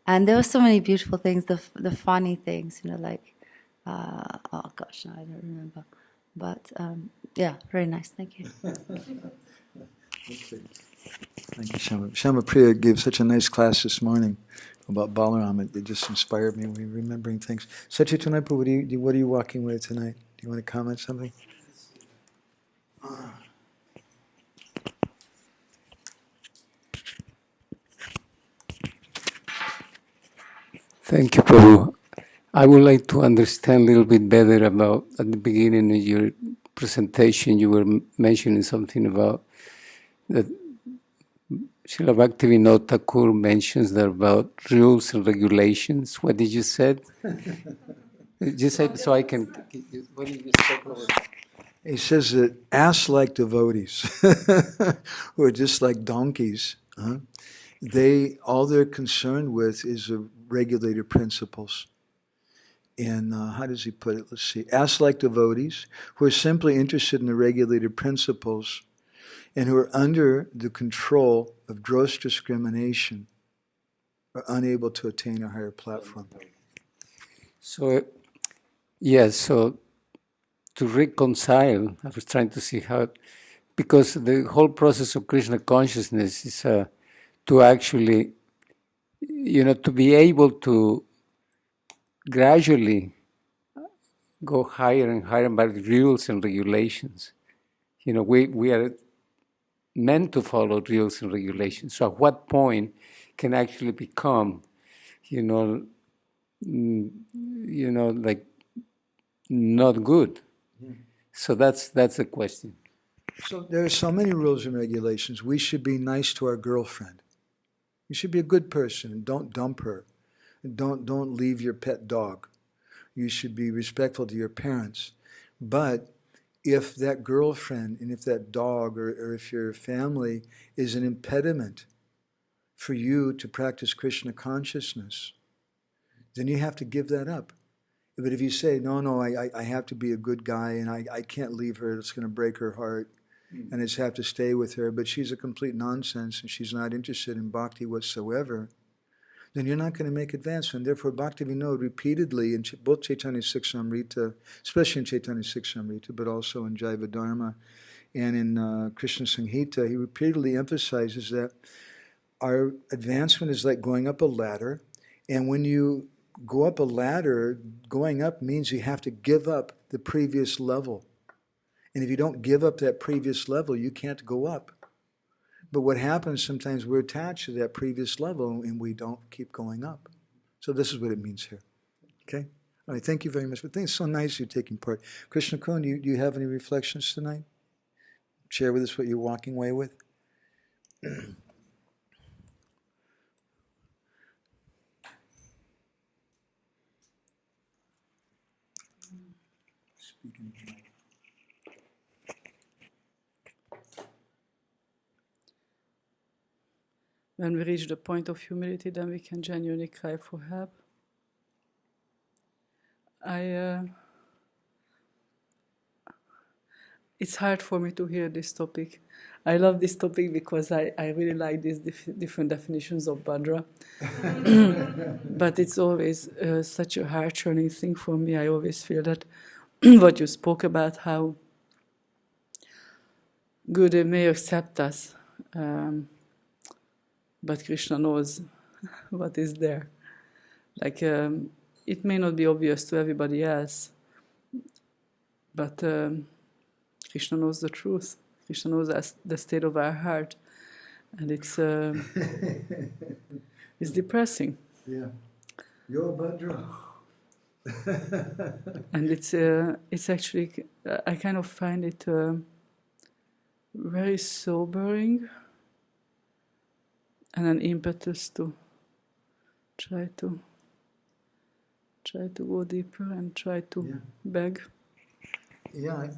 And there were so many beautiful things, the funny things, like, oh gosh, no, I don't remember. But yeah, very nice. Thank you. Okay. Thank you, Shamapriya gave such a nice class this morning about Balaram. It just inspired me. We're remembering things. Sachitanaipa, what are you walking with tonight? Do you want to comment something? Thank you, Prabhu. I would like to understand a little bit better about, at the beginning of your presentation, you were mentioning something about that Srila Bhaktivinoda Thakur mentions that about rules and regulations. What did you say? Just say so I can. What did you say? He says that ass-like devotees, who are just like donkeys, all they're concerned with is the regulated principles. And how does he put it? Let's see. Ass-like devotees who are simply interested in the regulated principles and who are under the control of gross discrimination are unable to attain a higher platform. So, yes, so to reconcile, I was trying to see how, because the whole process of Krishna consciousness is to actually, to be able to gradually go higher and higher by rules and regulations. We are meant to follow rules and regulations. So at what point can actually become, like not good. So that's a question. So there are so many rules and regulations. We should be nice to our girlfriend. You should be a good person and don't dump her. And don't leave your pet dog. You should be respectful to your parents. But if that girlfriend and if that dog or if your family is an impediment for you to practice Krishna consciousness, then you have to give that up. But if you say, no, I have to be a good guy and I can't leave her, it's going to break her heart, and I just have to stay with her, but she's a complete nonsense and she's not interested in bhakti whatsoever, then you're not going to make advancement. Therefore, Bhaktivinoda repeatedly in both Chaitanya Siksamrita, especially in Chaitanya Siksamrita, but also in Jaiva Dharma and in Krishna Samhita, he repeatedly emphasizes that our advancement is like going up a ladder, and when you go up a ladder, going up means you have to give up the previous level. And if you don't give up that previous level, you can't go up. But what happens sometimes, we're attached to that previous level and we don't keep going up. So this is what it means here. Okay? All right, thank you very much. But I think it's so nice you're taking part. Krishna Kun, do you have any reflections tonight? Share with us what you're walking away with. When we reach the point of humility, then we can genuinely cry for help. It's hard for me to hear this topic. I love this topic because I really like these different definitions of Bhadra. But it's always such a heart-churning thing for me. I always feel that what you spoke about, how good they may accept us, but Krishna knows what is there. Like, it may not be obvious to everybody else, but Krishna knows the truth. Krishna knows the state of our heart, and it's depressing. Yeah, Yo Bhadra. And it's actually, I kind of find it very sobering and an impetus to try to go deeper and try to beg. Yeah.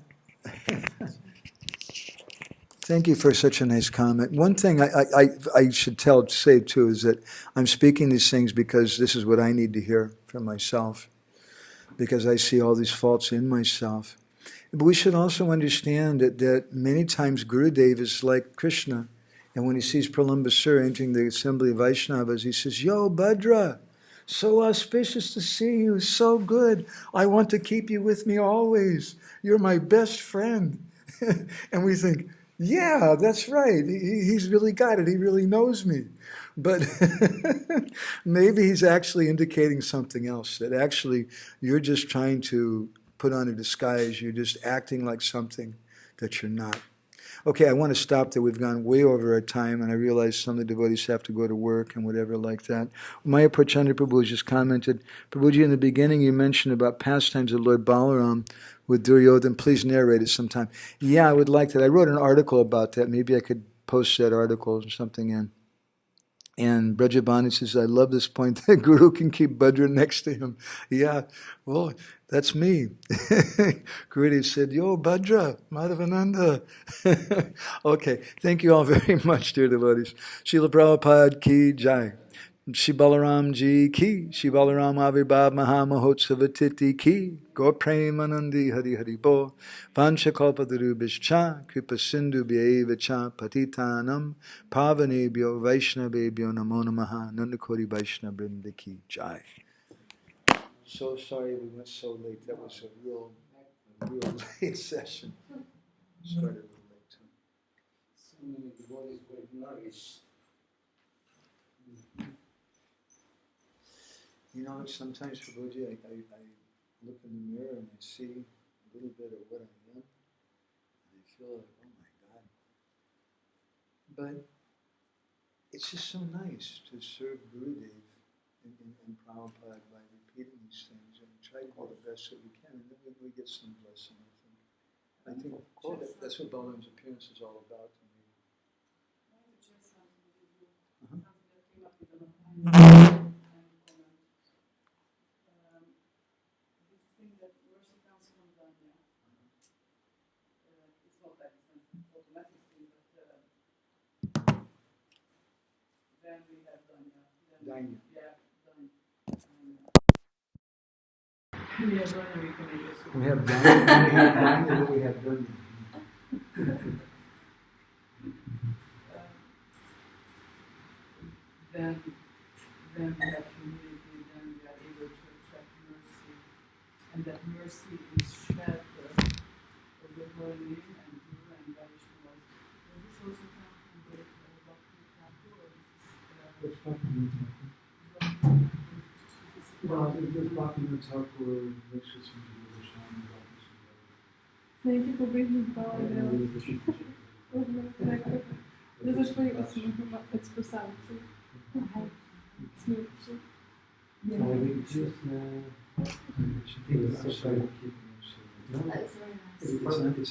Thank you for such a nice comment. One thing I should say too is that I'm speaking these things because this is what I need to hear from myself, because I see all these faults in myself. But we should also understand that many times Gurudev is like Krishna, and when he sees Pralambha entering the assembly of Vaishnavas, he says, "Yo, Bhadra, so auspicious to see you, so good. I want to keep you with me always. You're my best friend." And we think, yeah, that's right. He's really got it. He really knows me. But maybe he's actually indicating something else, that actually you're just trying to put on a disguise. You're just acting like something that you're not. Okay, I want to stop there. We've gone way over our time, and I realize some of the devotees have to go to work and whatever like that. Maya Prachanda Prabhu just commented, Prabhuji, in the beginning you mentioned about pastimes of Lord Balaram with Duryodhana. Please narrate it sometime. Yeah, I would like that. I wrote an article about that. Maybe I could post that article or something in. And Brajabani says, I love this point that Guru can keep Bhadra next to him. Yeah, well, that's me. Gurudev said, Yo, Bhadra, Madhavananda. Okay, thank you all very much, dear devotees. Srila Prabhupada ki jai. Shri Balaram ji ki. Shri Balaram Avirbhav Mahamahotsavatiti ki. Gaur Premanandi Hari Hari Bo. Vanchakalpatarubhishcha. Kripa Sindhu Bhyevacha. Patitanam. Pavanebhyo Vaishnavebhyo Namo Namaha. Nandakori Vaishnava Vrinda ki jai. So sorry we went so late. That was a real late session. Started a little late too. So many devotees were nourished. You know, sometimes, Prabhuji, I look in the mirror and I see a little bit of what I am, and I feel like, oh my God. But it's just so nice to serve Gurudev in Prabhupada by repeating these things and try to do the best that we can, and then we get some blessing, I think. That's what Balaram's appearance is all about to me. Then we have Danya. Danya. Yeah, Danya. We have Danya, we can just... We have Danya, then we have Danya. Then we have humility, then we are able to attract mercy. And that mercy is shed of the holy name and Guru and Vaishnava. Does this also come from the Bhakti Thakur, or this is... What's Bhakti Well, it was Bhakti Thakur mixed with some Goswami. Thank you for bringing power down. This is very expressive. It's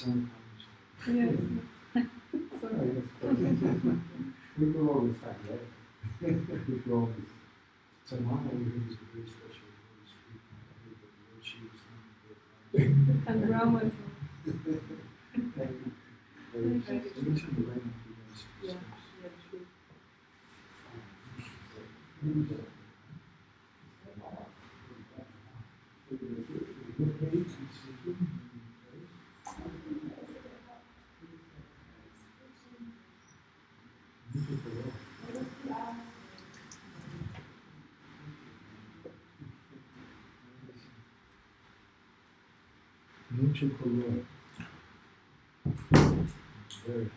unpunished. Yes. Sorry. We go all this time, right? We go all this. So now we use the very special words to and Brahma as well. Mucho color. Very hot.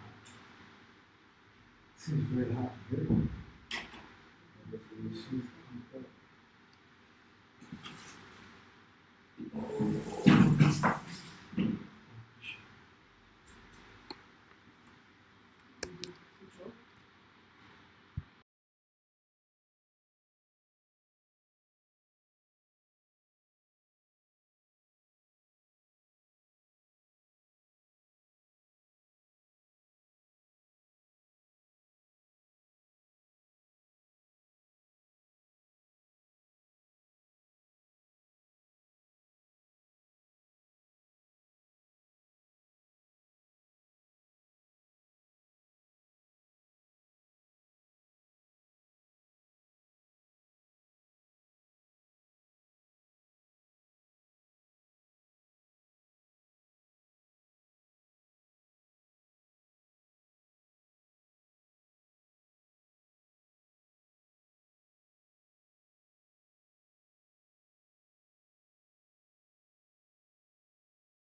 Seems very hot. Very hot.